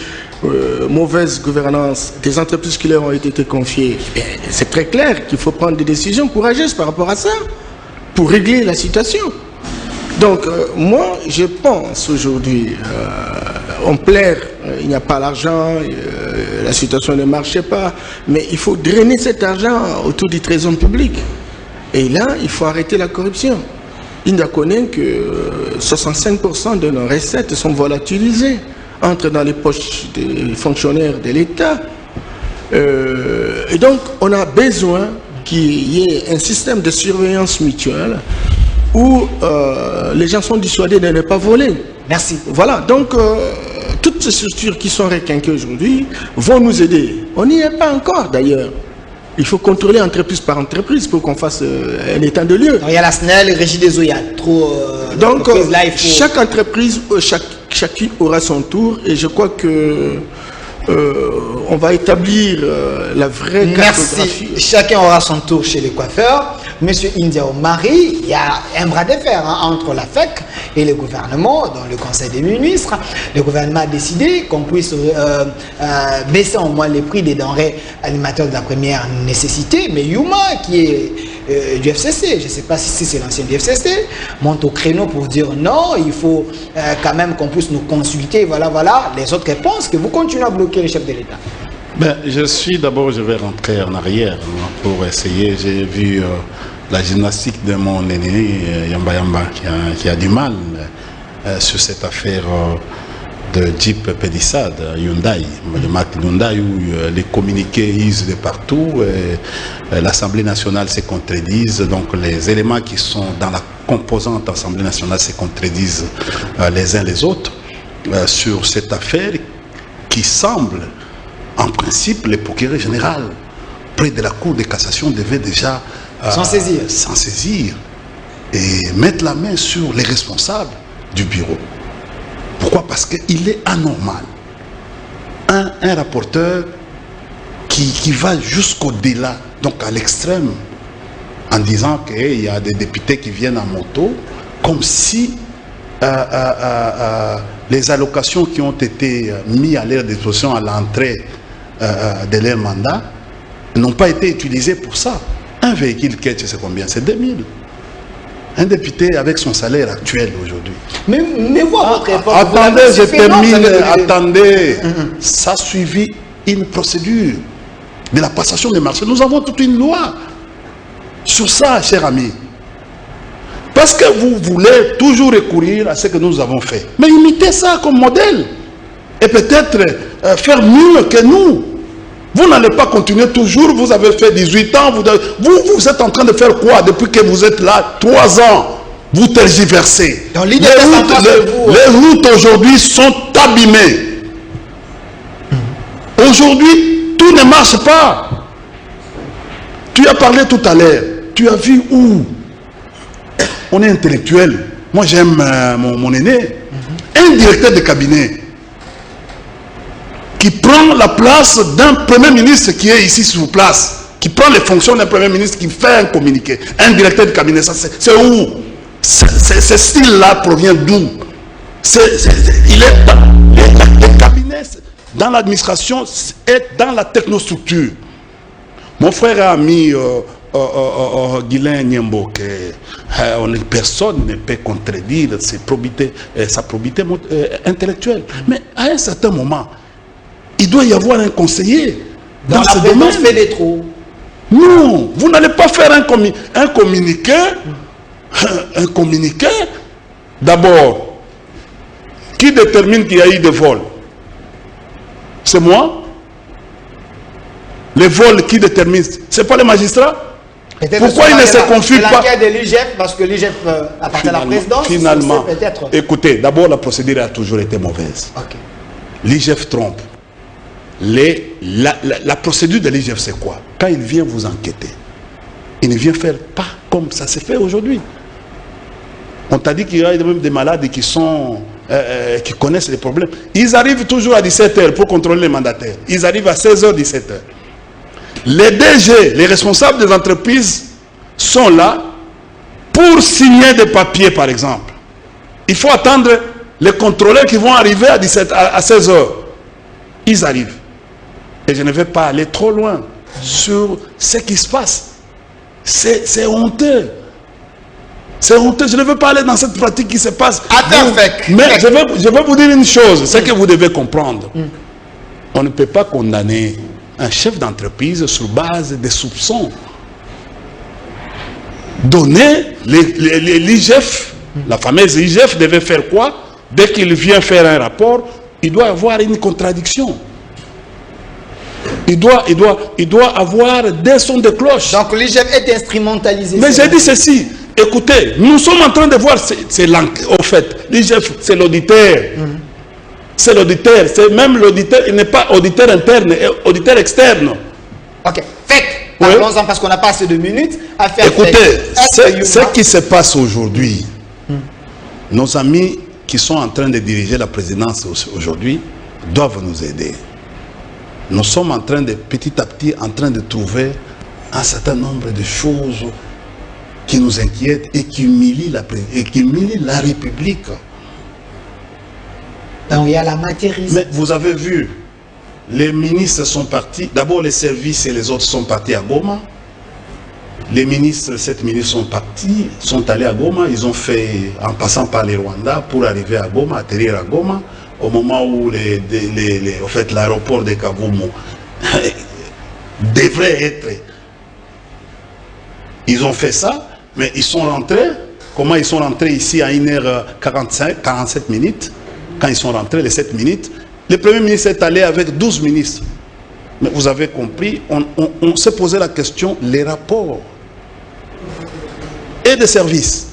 mauvaise gouvernance des entreprises qui leur ont été confiées, c'est très clair qu'il faut prendre des décisions courageuses par rapport à ça, pour régler la situation. Donc, moi, je pense aujourd'hui, on plaire, il n'y a pas l'argent, la situation ne marchait pas, mais il faut drainer cet argent autour du trésor public. Et là, il faut arrêter la corruption. Il ne connaît que 65% de nos recettes sont volatilisées, entrent dans les poches des fonctionnaires de l'État. Et donc, on a besoin qu'il y ait un système de surveillance mutuelle où les gens sont dissuadés de ne pas voler. Merci. Voilà, donc toutes ces structures qui sont requinquées aujourd'hui vont nous aider. On n'y est pas encore d'ailleurs. Il faut contrôler entreprise par entreprise pour qu'on fasse un état de lieu. Il y a la SNEL, Régie des eaux, il y a trop donc, là, il faut... chaque entreprise, chacune aura son tour et je crois que on va établir la vraie cartographie. Merci. Chacun aura son tour chez les coiffeurs. Monsieur India Omari, il y a un bras de fer entre la FEC et le gouvernement, dans le Conseil des ministres. Le gouvernement a décidé qu'on puisse baisser au moins les prix des denrées alimentaires de la première nécessité. Mais Yuma, qui est du FCC, je ne sais pas si c'est l'ancien du FCC, monte au créneau pour dire non, il faut quand même qu'on puisse nous consulter. Voilà, voilà. Les autres pensent que vous continuez à bloquer le chef de l'État. Ben, je vais rentrer en arrière pour essayer. J'ai vu la gymnastique de mon aîné, Yamba Yamba, qui a du mal sur cette affaire de Jeep Pédissade, Hyundai, de marque Hyundai, où les communiqués isent de partout, l'Assemblée nationale se contredisent, donc les éléments qui sont dans la composante Assemblée nationale se contredisent les uns les autres sur cette affaire qui semble, en principe, le procureur général près de la Cour de cassation devait déjà s'en saisir et mettre la main sur les responsables du bureau. Pourquoi? Parce qu'il est anormal. Un rapporteur qui va jusqu'au-delà, donc à l'extrême, en disant qu'il y a des députés qui viennent en moto, comme si les allocations qui ont été mises à leur disposition à l'entrée de leur mandat n'ont pas été utilisées pour ça. Un véhicule catch, c'est combien? C'est 2000. Un député avec son salaire actuel aujourd'hui. Mais votre effort. Attendez, je termine. Attendez. Ça a suivi une procédure de la passation des marchés. Nous avons toute une loi sur ça, cher ami. Parce que vous voulez toujours recourir à ce que nous avons fait. Mais imitez ça comme modèle. Et peut-être faire mieux que nous. Vous n'allez pas continuer toujours, vous avez fait 18 ans, vous êtes en train de faire quoi depuis que vous êtes là? 3 ans, vous tergiversez. Les routes aujourd'hui sont abîmées. Aujourd'hui, tout ne marche pas. Tu as parlé tout à l'heure, tu as vu où on est intellectuel. Moi j'aime mon aîné, un directeur de cabinet qui prend la place d'un premier ministre qui est ici sur place, qui prend les fonctions d'un premier ministre, qui fait un communiqué, un directeur de cabinet, c'est où? Ce style-là provient d'où? Il est dans le cabinet, dans l'administration et dans la technostructure. Mon frère et ami Guilain Niembo, personne ne peut contredire sa probité intellectuelle. Mais à un certain moment, il doit y avoir un conseiller dans ce domaine. Fait des trous. Non, vous n'allez pas faire un communiqué. Un communiqué. D'abord, qui détermine qu'il y a eu des vols? C'est moi. Les vols, qui détermine? C'est pas les magistrats. Pourquoi il ne se confie pas? C'est l'enquête de l'IGF, parce que l'IGF appartient à la présidence. Finalement, écoutez, d'abord la procédure a toujours été mauvaise. Okay. L'IGF trompe. La procédure de l'IGF, c'est quoi? Quand il vient vous enquêter, il ne vient faire pas comme ça s'est fait aujourd'hui. On t'a dit qu'il y a même des malades qui qui connaissent les problèmes. Ils arrivent toujours à 17h pour contrôler les mandataires. Ils arrivent à 16h, 17h. Les DG, les responsables des entreprises sont là pour signer des papiers, par exemple. Il faut attendre les contrôleurs qui vont arriver à 16h. Ils arrivent. Et je ne vais pas aller trop loin sur ce qui se passe. C'est honteux. C'est honteux. Je ne veux pas aller dans cette pratique qui se passe. Mais je vais vous dire une chose. C'est que vous devez comprendre. On ne peut pas condamner un chef d'entreprise sur base des soupçons. donner l'IGF, la fameuse IGF devait faire quoi? Dès qu'il vient faire un rapport, il doit avoir une contradiction. Il doit avoir des sons de cloche. Donc l'IGF est instrumentalisé. Mais j'ai dit ceci, écoutez, nous sommes en train de voir, au fait, l'IGF c'est l'auditeur. C'est l'auditeur, c'est même l'auditeur, il n'est pas auditeur interne, il est auditeur externe. Ok, faites. Parlons-en parce qu'on n'a pas assez de minutes à faire. Écoutez, ce qui se passe aujourd'hui, nos amis qui sont en train de diriger la présidence aujourd'hui doivent nous aider. Nous sommes en train de, petit à petit, en train de trouver un certain nombre de choses qui nous inquiètent et qui humilient la République. Donc il y a la matérisme. Mais vous avez vu, les ministres sont partis, d'abord les services et les autres sont partis à Goma. Les ministres, 7 ministres sont partis, sont allés à Goma, ils ont fait, en passant par les Rwandais, pour arriver à Goma, atterrir à Goma, au moment où en fait, l'aéroport de Kavumu devrait être. Ils ont fait ça, mais ils sont rentrés. Comment ils sont rentrés ici à 1h45, 47 minutes? Quand ils sont rentrés, les 7 minutes, le Premier ministre est allé avec 12 ministres. Mais vous avez compris, on s'est posé la question, les rapports et des services,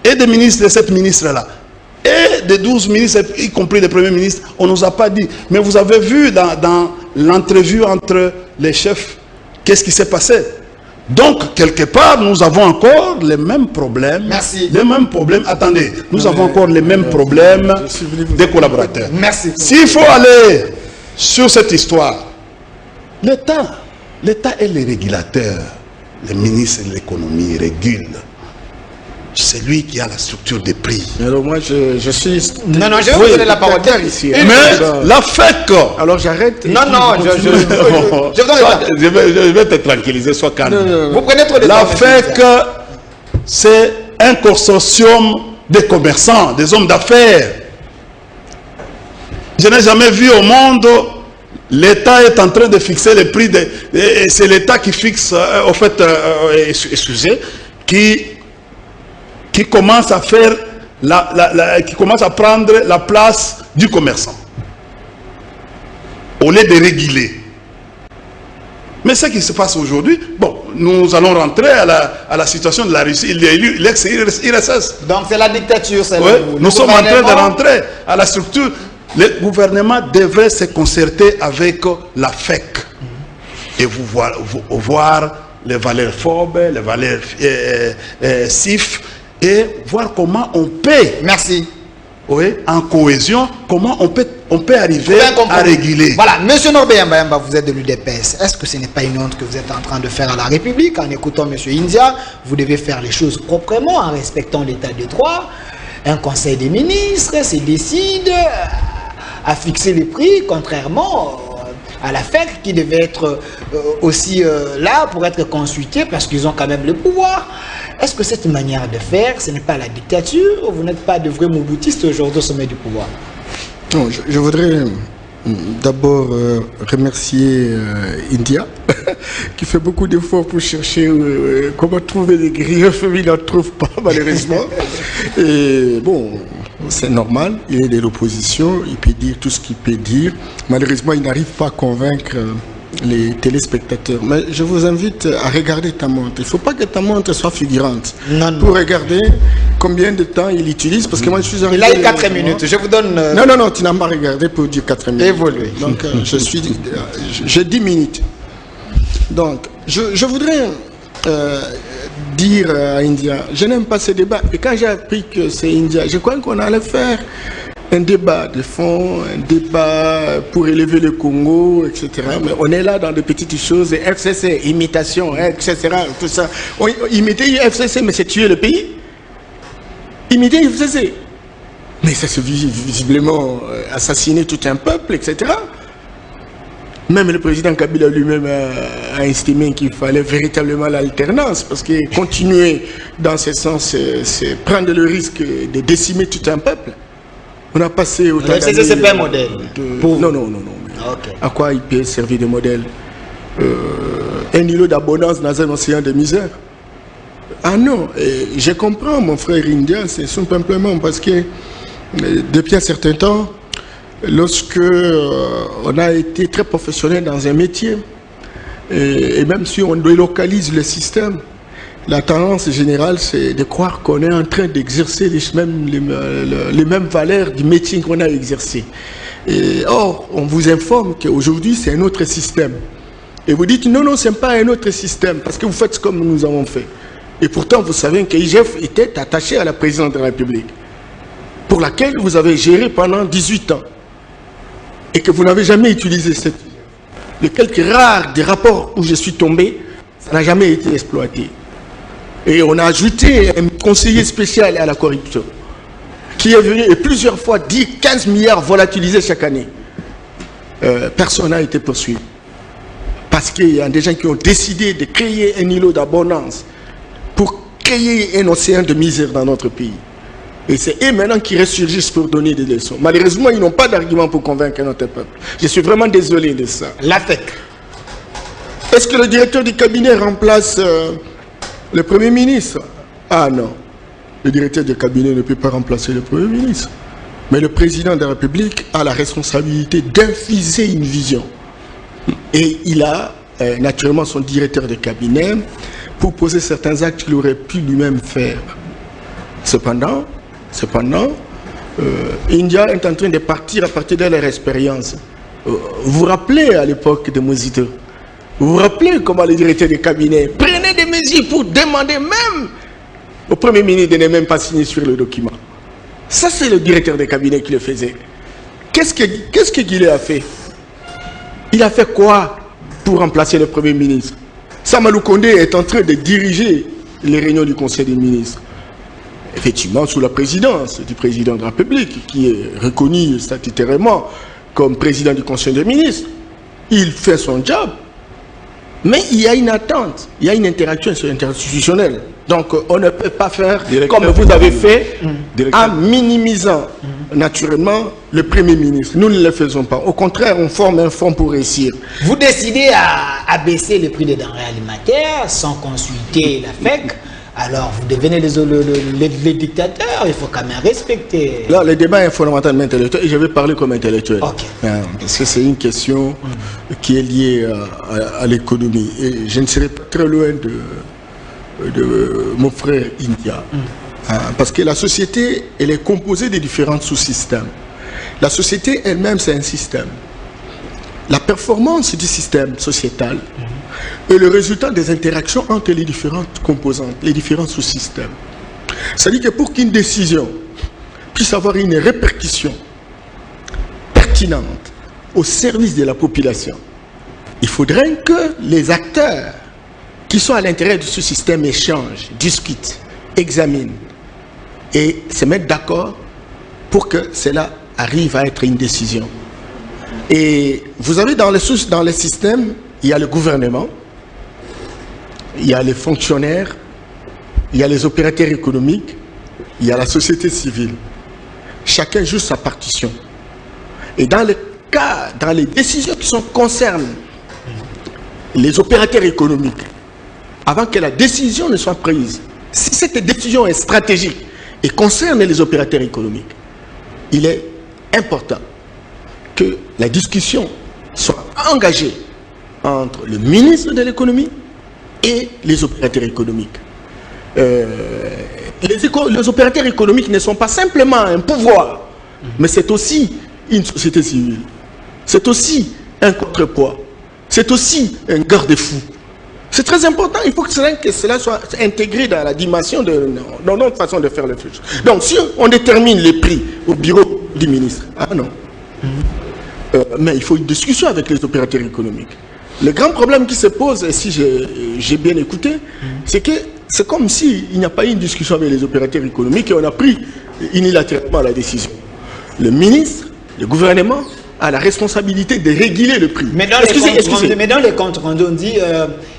et des ministres de 7 ministres-là, et des 12 ministres, y compris le Premier ministre, on ne nous a pas dit. Mais vous avez vu dans l'entrevue entre les chefs, qu'est-ce qui s'est passé? Donc, quelque part, nous avons encore les mêmes problèmes. Merci. Les mêmes problèmes. Attendez, nous avons encore les mêmes problèmes des collaborateurs. Merci. S'il faut aller sur cette histoire, l'État est le régulateur. Le ministre de l'économie régule. C'est lui qui a la structure des prix. Alors moi, je suis... Non, je vais vous donner la parole ici. Mais la FEC... Alors j'arrête. Non, je vais te tranquilliser, sois calme. Vous prenez trop de temps. La FEC, c'est un consortium de commerçants, des hommes d'affaires. Je n'ai jamais vu au monde... L'État est en train de fixer les prix. C'est l'État qui fixe, en fait, excusez, qui commence à faire, qui commence à prendre la place du commerçant. Au lieu de réguler. Mais ce qui se passe aujourd'hui, bon, nous allons rentrer à la situation de la Russie. Il y a eu l'ex-IRSS. Donc c'est la dictature, c'est nous sommes en train de rentrer à la structure. Le gouvernement devrait se concerter avec la FEC et voir les valeurs FOB, les valeurs CIF et voir comment on peut, merci, oui, en cohésion, comment on peut arriver à réguler. Voilà, monsieur Norbert Mbayamba, vous êtes de l'UDPS. Est-ce que ce n'est pas une honte que vous êtes en train de faire à la République en écoutant monsieur India? Vous devez faire les choses proprement en respectant l'état de droit. Un conseil des ministres se décide à fixer les prix, contrairement à la FEC qui devait être aussi là pour être consultée parce qu'ils ont quand même le pouvoir. Est-ce que cette manière de faire, ce n'est pas la dictature? Vous n'êtes pas de vrais mouboutistes aujourd'hui au sommet du pouvoir? Non, je voudrais d'abord remercier India qui fait beaucoup d'efforts pour chercher comment trouver des griefs, mais il n'en trouve pas malheureusement. Et bon, c'est normal, il est de l'opposition, il peut dire tout ce qu'il peut dire. Malheureusement, il n'arrive pas à convaincre les téléspectateurs. Mais je vous invite à regarder ta montre. Il ne faut pas que ta montre soit figurante. Non. Pour regarder combien de temps il utilise. Parce que moi, je suis arrivé... Il a eu 4 minutes. Je vous donne... Non, tu n'as pas regardé pour dire 4 minutes. Évoluer. Donc, j'ai 10 minutes. Donc, je voudrais dire à India, je n'aime pas ce débat. Et quand j'ai appris que c'est India, je crois qu'on allait faire un débat de fond, un débat pour élever le Congo, etc. Mais on est là dans de petites choses, FCC, imitation, etc. Tout ça. Imiter FCC, mais c'est tuer le pays. Imiter FCC. Mais ça c'est visiblement assassiner tout un peuple, etc. Même le président Kabila lui-même a estimé qu'il fallait véritablement l'alternance, parce que continuer dans ce sens, c'est prendre le risque de décimer tout un peuple. On a passé au temps. C'est pas un modèle. Non. Okay. À quoi il peut servir de modèle? Un îlot d'abondance dans un océan de misère. Ah non, je comprends mon frère India, c'est simplement parce que depuis un certain temps, lorsque on a été très professionnel dans un métier, et même si on délocalise le système, la tendance générale, c'est de croire qu'on est en train d'exercer les mêmes valeurs du métier qu'on a exercé. Or, on vous informe qu'aujourd'hui, c'est un autre système. Et vous dites, non, ce n'est pas un autre système, parce que vous faites comme nous avons fait. Et pourtant, vous savez que l'IGF était attaché à la présidence de la République, pour laquelle vous avez géré pendant 18 ans. Et que vous n'avez jamais utilisé cette... Les quelques rares des rapports où je suis tombé, ça n'a jamais été exploité. Et on a ajouté un conseiller spécial à la corruption, qui est venu et plusieurs fois dit 15 milliards volatilisés chaque année. Personne n'a été poursuivi. Parce qu'il y a des gens qui ont décidé de créer un îlot d'abondance pour créer un océan de misère dans notre pays. Et c'est eux maintenant qui ressurgissent pour donner des leçons. Malheureusement, ils n'ont pas d'argument pour convaincre notre peuple. Je suis vraiment désolé de ça. L'AFEC. Est-ce que le directeur du cabinet remplace le Premier ministre? Ah non. Le directeur du cabinet ne peut pas remplacer le Premier ministre. Mais le président de la République a la responsabilité d'infuser une vision. Et il a naturellement son directeur de cabinet pour poser certains actes qu'il aurait pu lui-même faire. Cependant, India est en train de partir à partir de leur expérience. Vous vous rappelez à l'époque de Mosito? Vous vous rappelez comment les directeurs de cabinet prenaient des mesures pour demander même au Premier ministre de ne même pas signer sur le document? Ça, c'est le directeur de cabinet qui le faisait. Qu'est-ce que Guillet a fait? Il a fait quoi pour remplacer le Premier ministre? Samalou Kondé est en train de diriger les réunions du Conseil des ministres. Effectivement, sous la présidence du président de la République, qui est reconnu statutairement comme président du Conseil des ministres. Il fait son job. Mais il y a une attente, il y a une interaction interinstitutionnelle. Donc on ne peut pas faire comme vous avez fait en minimisant naturellement le Premier ministre. Nous ne le faisons pas. Au contraire, on forme un fonds pour réussir. Vous décidez à baisser les prix des denrées alimentaires sans consulter la FEC. Alors vous devenez les dictateurs, il faut quand même respecter. Là, le débat est fondamentalement intellectuel et je vais parler comme intellectuel. Okay. Parce que c'est une question qui est liée à l'économie. Et je ne serai pas très loin de mon frère India. Parce que la société, elle est composée de différents sous-systèmes. La société elle-même, c'est un système. La performance du système sociétal est le résultat des interactions entre les différentes composantes, les différents sous-systèmes. C'est-à-dire que pour qu'une décision puisse avoir une répercussion pertinente au service de la population, il faudrait que les acteurs qui sont à l'intérieur de ce système échangent, discutent, examinent et se mettent d'accord pour que cela arrive à être une décision. Et vous avez dans les systèmes, il y a le gouvernement, il y a les fonctionnaires, il y a les opérateurs économiques, il y a la société civile. Chacun joue sa partition. Et dans les décisions qui concernent les opérateurs économiques, avant que la décision ne soit prise, si cette décision est stratégique et concerne les opérateurs économiques, il est important que la discussion soit engagée entre le ministre de l'économie et les opérateurs économiques. Les opérateurs économiques ne sont pas simplement un pouvoir, mais c'est aussi une société civile. C'est aussi un contrepoids. C'est aussi un garde-fou. C'est très important. Il faut que cela soit intégré dans la dimension dans notre façon de faire les choses. Donc, si on détermine les prix au bureau du ministre, ah non. Mais il faut une discussion avec les opérateurs économiques. Le grand problème qui se pose, et si j'ai bien écouté, c'est que c'est comme s'il n'y a pas eu une discussion avec les opérateurs économiques et on a pris unilatéralement la décision. Le ministre, le gouvernement a la responsabilité de réguler le prix. Mais dans les comptes rendus, on dit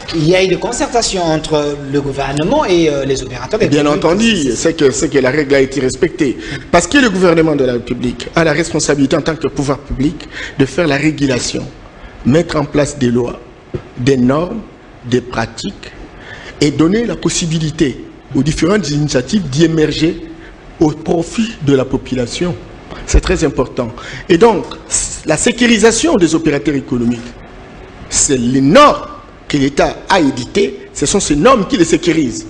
qu'il y a eu des concertations entre le gouvernement et les opérateurs économiques. Bien entendu, c'est que la règle a été respectée. Parce que le gouvernement de la République a la responsabilité en tant que pouvoir public de faire la régulation, mettre en place des lois, des normes, des pratiques et donner la possibilité aux différentes initiatives d'y émerger au profit de la population. C'est très important. Et donc, la sécurisation des opérateurs économiques, c'est les normes que l'État a éditées, ce sont ces normes qui les sécurisent.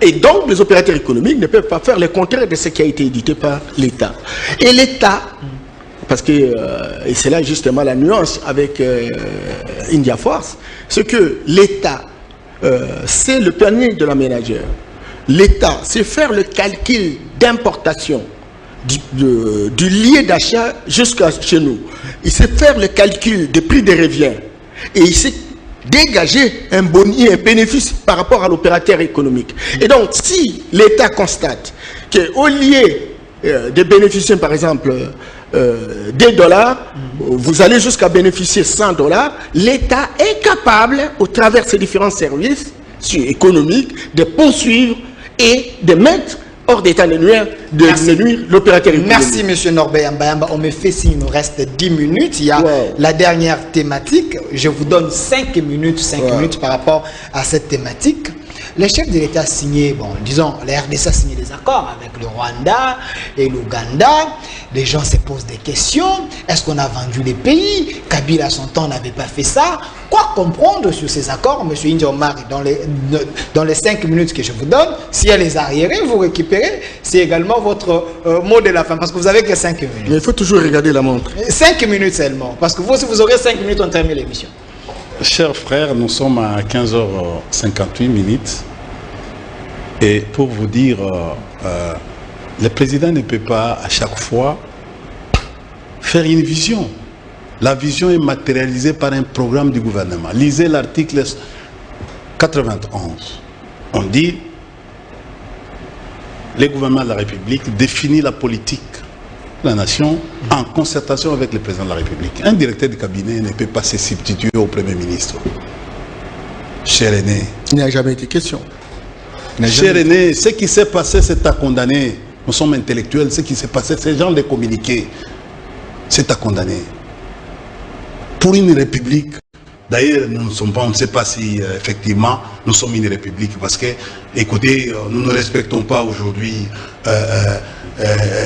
Et donc, les opérateurs économiques ne peuvent pas faire le contraire de ce qui a été édité par l'État. Et l'État, parce que, et c'est là justement la nuance avec India Force, c'est que l'État, c'est le panier de la ménagère. L'État, c'est faire le calcul d'importation du lieu d'achat jusqu'à chez nous. Il sait faire le calcul des prix de revient. Et il sait dégager un bénéfice par rapport à l'opérateur économique. Et donc, si l'État constate qu'au lieu de bénéficier, par exemple, des dollars, vous allez jusqu'à bénéficier 100 $, l'État est capable, au travers de ses différents services économiques, de poursuivre et de mettre hors d'état de nuire l'opérateur économique. Merci, M. Norbert Mbayamba. On me fait signe, il nous reste 10 minutes. Il y a la dernière thématique. Je vous donne 5 minutes par rapport à cette thématique. Les chefs de l'État signé, bon, disons, la RDC a signé des accords avec le Rwanda et l'Ouganda. Les gens se posent des questions. Est-ce qu'on a vendu les pays? Kabila, à son temps, n'avait pas fait ça. Quoi comprendre sur ces accords, M. India Omar, dans les 5 minutes que je vous donne? Si elle les arriérez, vous récupérez. C'est également votre mot de la fin, parce que vous avez que 5 minutes. Mais il faut toujours regarder la montre. 5 minutes seulement, parce que vous, si vous aurez 5 minutes, on termine l'émission. Chers frères, nous sommes à 15h58 minutes. Et pour vous dire, le président ne peut pas à chaque fois faire une vision. La vision est matérialisée par un programme du gouvernement. Lisez l'article 91. On dit, le gouvernement de la République définit la politique de la nation en concertation avec le président de la République. Un directeur de cabinet ne peut pas se substituer au Premier ministre. Cher aîné. Il n'y a jamais été question. Cher aîné, ce qui s'est passé, c'est à condamner. Nous sommes intellectuels, ce qui s'est passé, ces gens de communiquer, c'est à condamner. Pour une république, d'ailleurs, nous ne sommes pas, on ne sait pas si effectivement nous sommes une république, parce que, écoutez, nous ne respectons pas aujourd'hui,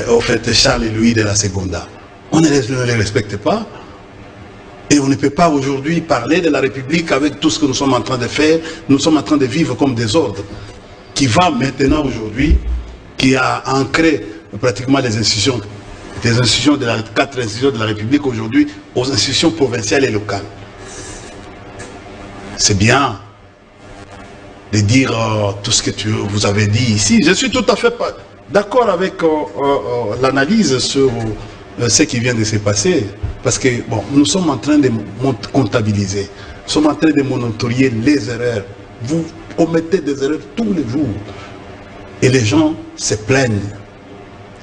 au fait, Charles et Louis de la Seconda. On ne les respecte pas. Et on ne peut pas aujourd'hui parler de la République avec tout ce que nous sommes en train de faire. Nous sommes en train de vivre comme des ordres. Qui va maintenant aujourd'hui, qui a ancré pratiquement les institutions, des institutions de la 4 institutions de la République aujourd'hui aux institutions provinciales et locales. C'est bien de dire tout ce que vous avez dit ici. Je suis tout à fait d'accord avec l'analyse sur ce qui vient de se passer. Parce que bon, nous sommes en train de comptabiliser, nous sommes en train de monitorier les erreurs. Vous commettez des erreurs tous les jours. Et les gens se plaignent.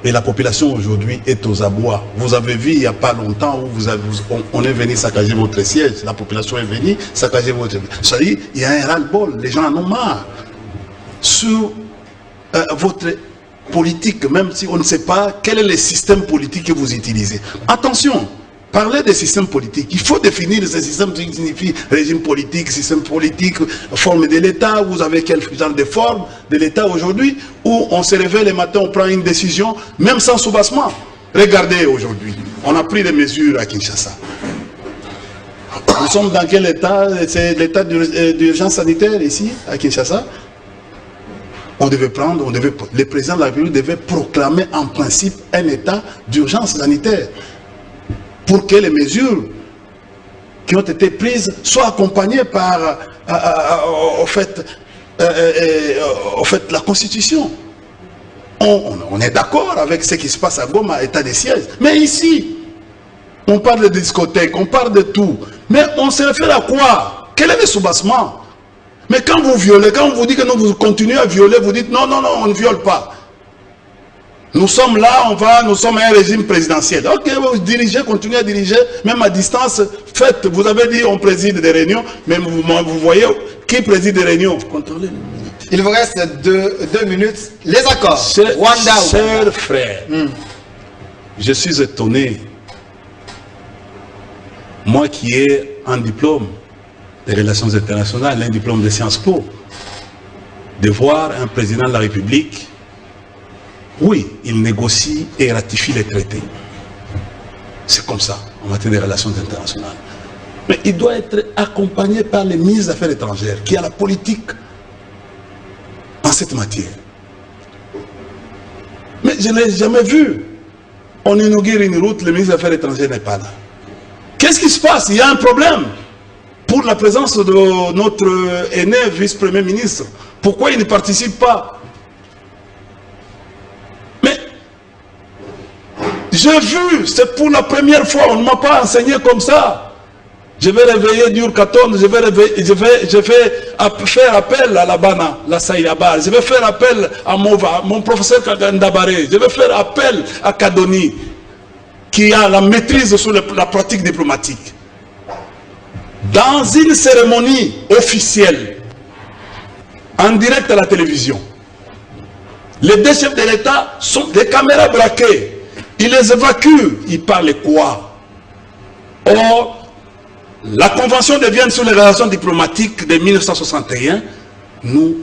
Et la population aujourd'hui est aux abois. Vous avez vu il n'y a pas longtemps où on est venu saccager votre siège. La population est venue saccager votre siège. C'est-à-dire, il y a un ras-le-bol. Les gens en ont marre. Sur votre politique, même si on ne sait pas quel est le système politique que vous utilisez. Attention! Parler des systèmes politiques, il faut définir ces systèmes, ce qui signifie régime politique, système politique, forme de l'État. Vous avez quel genre de forme de l'État aujourd'hui, où on se réveille le matin, on prend une décision, même sans soubassement. Regardez aujourd'hui, on a pris des mesures à Kinshasa. Nous sommes dans quel état? C'est l'état d'urgence sanitaire ici, à Kinshasa. Le président de la République devait proclamer en principe un état d'urgence sanitaire, pour que les mesures qui ont été prises soient accompagnées par au fait, la Constitution. On est d'accord avec ce qui se passe à Goma, état de siège. Mais ici, on parle de discothèque, on parle de tout. Mais on se réfère à quoi? Quel est le soubassement? Mais quand vous violez, quand on vous dit que non, vous continuez à violer, vous dites non, non, non, on ne viole pas. Nous sommes là, nous sommes un régime présidentiel. Ok, vous dirigez, continuez à diriger, même à distance, faites. Vous avez dit on préside des réunions, mais vous voyez qui préside des réunions. Contrôlez les minutes. Il vous reste 2 minutes. Les accords. Rwanda. Chers frères, je suis étonné. Moi qui ai un diplôme des relations internationales, un diplôme de Sciences Po, de voir un président de la République, oui, il négocie et ratifie les traités. C'est comme ça, en matière de relations internationales. Mais il doit être accompagné par les ministres des Affaires étrangères, qui a la politique en cette matière. Mais je n'ai jamais vu. On inaugure une route, le ministre des Affaires étrangères n'est pas là. Qu'est-ce qui se passe? Il y a un problème pour la présence de notre aîné vice-premier ministre. Pourquoi il ne participe pas? Mais j'ai vu, c'est pour la première fois, on ne m'a pas enseigné comme ça. Je vais réveiller Dur 14, je vais faire appel à la Bana, la Saïabar, je vais faire appel à Mova, mon professeur Kagandabare, je vais faire appel à Kadoni, qui a la maîtrise sur la pratique diplomatique. Dans une cérémonie officielle, en direct à la télévision, les deux chefs de l'État sont des caméras braquées. Ils les évacuent. Ils parlent quoi? Or, la Convention de Vienne sur les relations diplomatiques de 1961 nous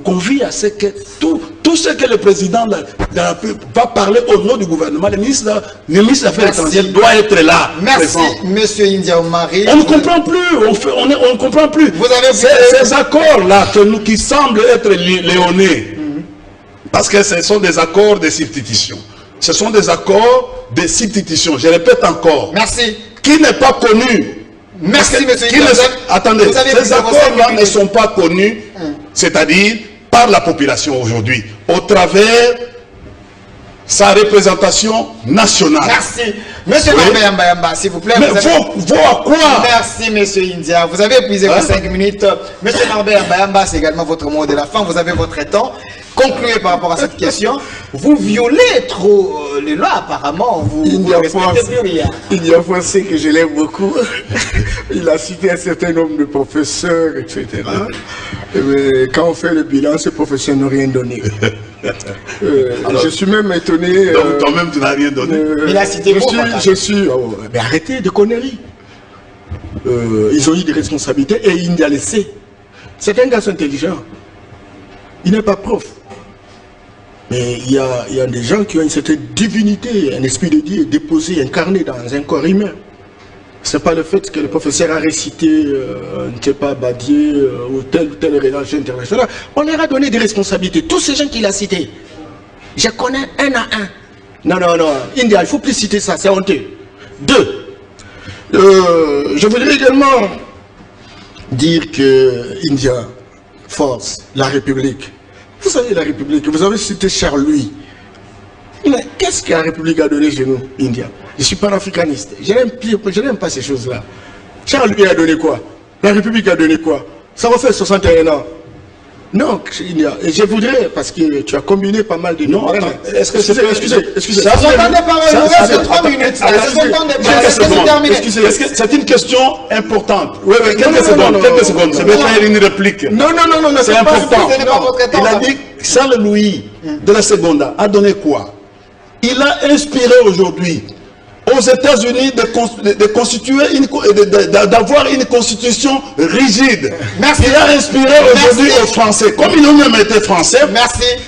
convie à ce que tout ce que le président de la République va parler au nom du gouvernement, le ministre des Affaires étrangères doit être là. Merci, monsieur India Omari. On ne comprend plus, on ne comprend plus. Vous avez ces accords-là qui semblent être léonés, parce que ce sont des accords de substitution. Ce sont des accords de substitution. Je répète encore. Merci. Qui n'est pas connu. Merci, monsieur. Attendez, ces accords-là ne sont pas connus, c'est-à-dire par la population aujourd'hui, au travers sa représentation nationale. Merci. Monsieur Norbert Mbayamba, s'il vous plaît. Mais vous à quoi? Merci, monsieur India. Vous avez épuisé vos 5 minutes. Monsieur Norbert Mbayamba, c'est également votre mot de la fin. Vous avez votre temps. Concluez par rapport à cette question. Vous violez trop les lois, apparemment. Vous ne respectez plus rien. Il y a Français que je l'aime beaucoup. Il a cité un certain nombre de professeurs, etc. Et quand on fait le bilan, ces professeurs n'ont rien donné. Alors, je suis même étonné. Donc toi-même, tu n'as rien donné. Il a cité mais arrêtez de conneries. Ils ont eu des responsabilités et India le sait. C'est un garçon intelligent. Il n'est pas prof. Mais il y a des gens qui ont une certaine divinité, un esprit de Dieu déposé, incarné dans un corps humain. Ce n'est pas le fait que le professeur a récité, ne sais pas, Badier, ou telle relation internationale. On leur a donné des responsabilités. Tous ces gens qu'il a cités, je connais un à un. Non, India, il ne faut plus citer ça, c'est honteux. 2. Je voudrais également dire que India force la République. Vous savez, la République, vous avez cité Charles Louis. Mais qu'est-ce que la République a donné chez nous, India? Je suis panafricaniste. Je n'aime pas ces choses-là. Charles Louis a donné quoi? La République a donné quoi? Ça va faire 61 ans. Non, India. Et je voudrais, parce que tu as combiné pas mal de noms. Est-ce que c'est... Excusez. Ça s'entendait pas mal. Il reste 3 minutes. C'est une question importante. Oui, quelques secondes. Je vais faire une réplique. Non, c'est important. Il a dit que Charles Louis de la Seconda a donné quoi? Il a inspiré aujourd'hui aux États-Unis d'avoir une constitution rigide. Merci. Il a inspiré aujourd'hui aux Français, comme ils ont même été français,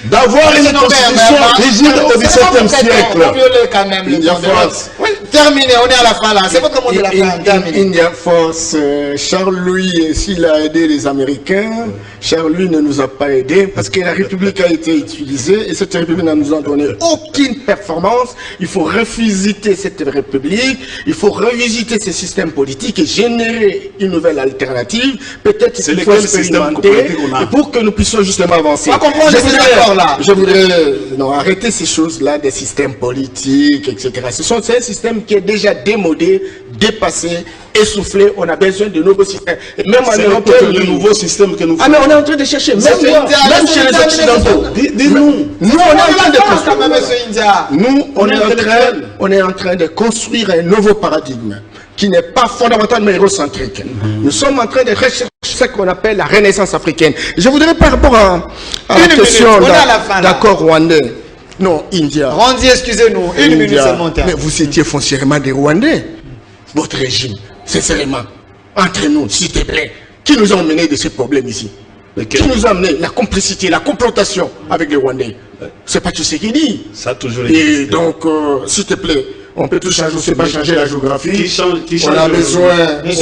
d'avoir une constitution rigide au XVIIe siècle. Oui, terminé, on est à la fin là. C'est votre mot de la fin. India Force, Charles Louis, s'il a aidé les Américains, Charles Louis ne nous a pas aidés parce que la République a été utilisée et cette République ne nous a donné aucune performance. Il faut revisiter cette République, il faut revisiter ce système politique et générer une nouvelle alternative. Peut-être qu'il faut expérimenter pour que nous puissions justement avancer. Je voudrais arrêter ces choses-là des systèmes politiques, etc. C'est un système qui est déjà démodé, dépassé, essoufflé. On a besoin de nouveaux systèmes. Et même en Europe, le nouveau système que nous mais on est en train de chercher. Même chez les Occidentaux. Dis-nous. Nous, on est en train de on est en train de construire un nouveau paradigme qui n'est pas fondamentalement eurocentrique. Nous sommes en train de rechercher ce qu'on appelle la renaissance africaine. Je voudrais par rapport à la question d'accord rwandais. Non, India. Rwandais, excusez-nous. Une minute seulement. Mais vous étiez foncièrement des Rwandais. Votre régime, sincèrement, entre nous, s'il te plaît, qui nous ont mené de ce problème ici? Qui nous a amené la complicité, la complotation avec les Rwandais? C'est pas Tshisekedi. Ça a toujours Et existé. donc, s'il te plaît, on peut tout changer, on ne sait pas changer la géographie. Qui change on a besoin, Mais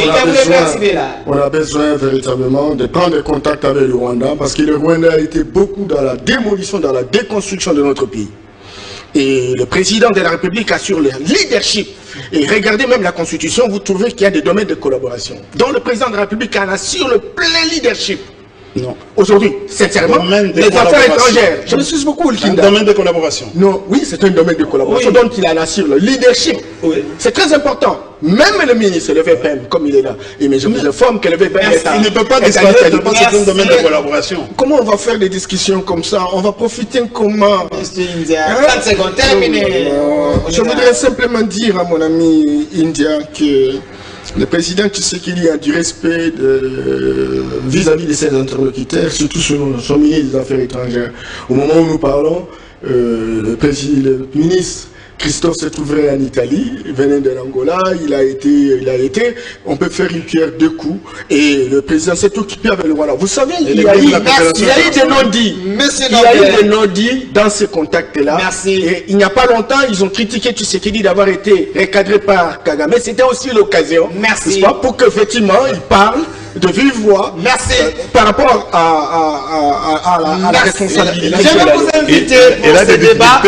on a besoin véritablement de prendre contact avec le Rwanda, parce que le Rwanda a été beaucoup dans la démolition, dans la déconstruction de notre pays. Et le président de la République assure le leadership. Et regardez même la Constitution, vous trouvez qu'il y a des domaines de collaboration. Donc le président de la République en assure le plein leadership. Non. Aujourd'hui, sincèrement, les affaires étrangères, je me suis beaucoup un domaine de collaboration. Non, oui, c'est un domaine de collaboration dont il en assure le leadership. Oui. C'est très important. Même le ministre, le VPM, comme il est là, mais je vous informe que le VPM est Il ne peut pas disparaître parce que c'est un domaine de collaboration. Comment on va faire des discussions comme ça? On va profiter comment? 30 secondes, terminé. Je voudrais simplement dire à mon ami India que le président Tshisekedi a du respect vis-à-vis de ses interlocuteurs, surtout son ministre des Affaires étrangères. Au moment où nous parlons, le ministre Christophe s'est trouvé en Italie, venant de l'Angola, il a été, on peut faire une pierre deux coups, et le président s'est occupé avec le Rwanda. Vous savez, il y a eu des non-dits. Il y a eu des non-dits dans ces contacts-là. Et il n'y a pas longtemps, ils ont critiqué Tshisekedi d'avoir été recadré par Kagame. C'était aussi l'occasion, pour qu'effectivement, il parle de vive voix par rapport à la responsabilité. Je vais vous inviter pour ce débat.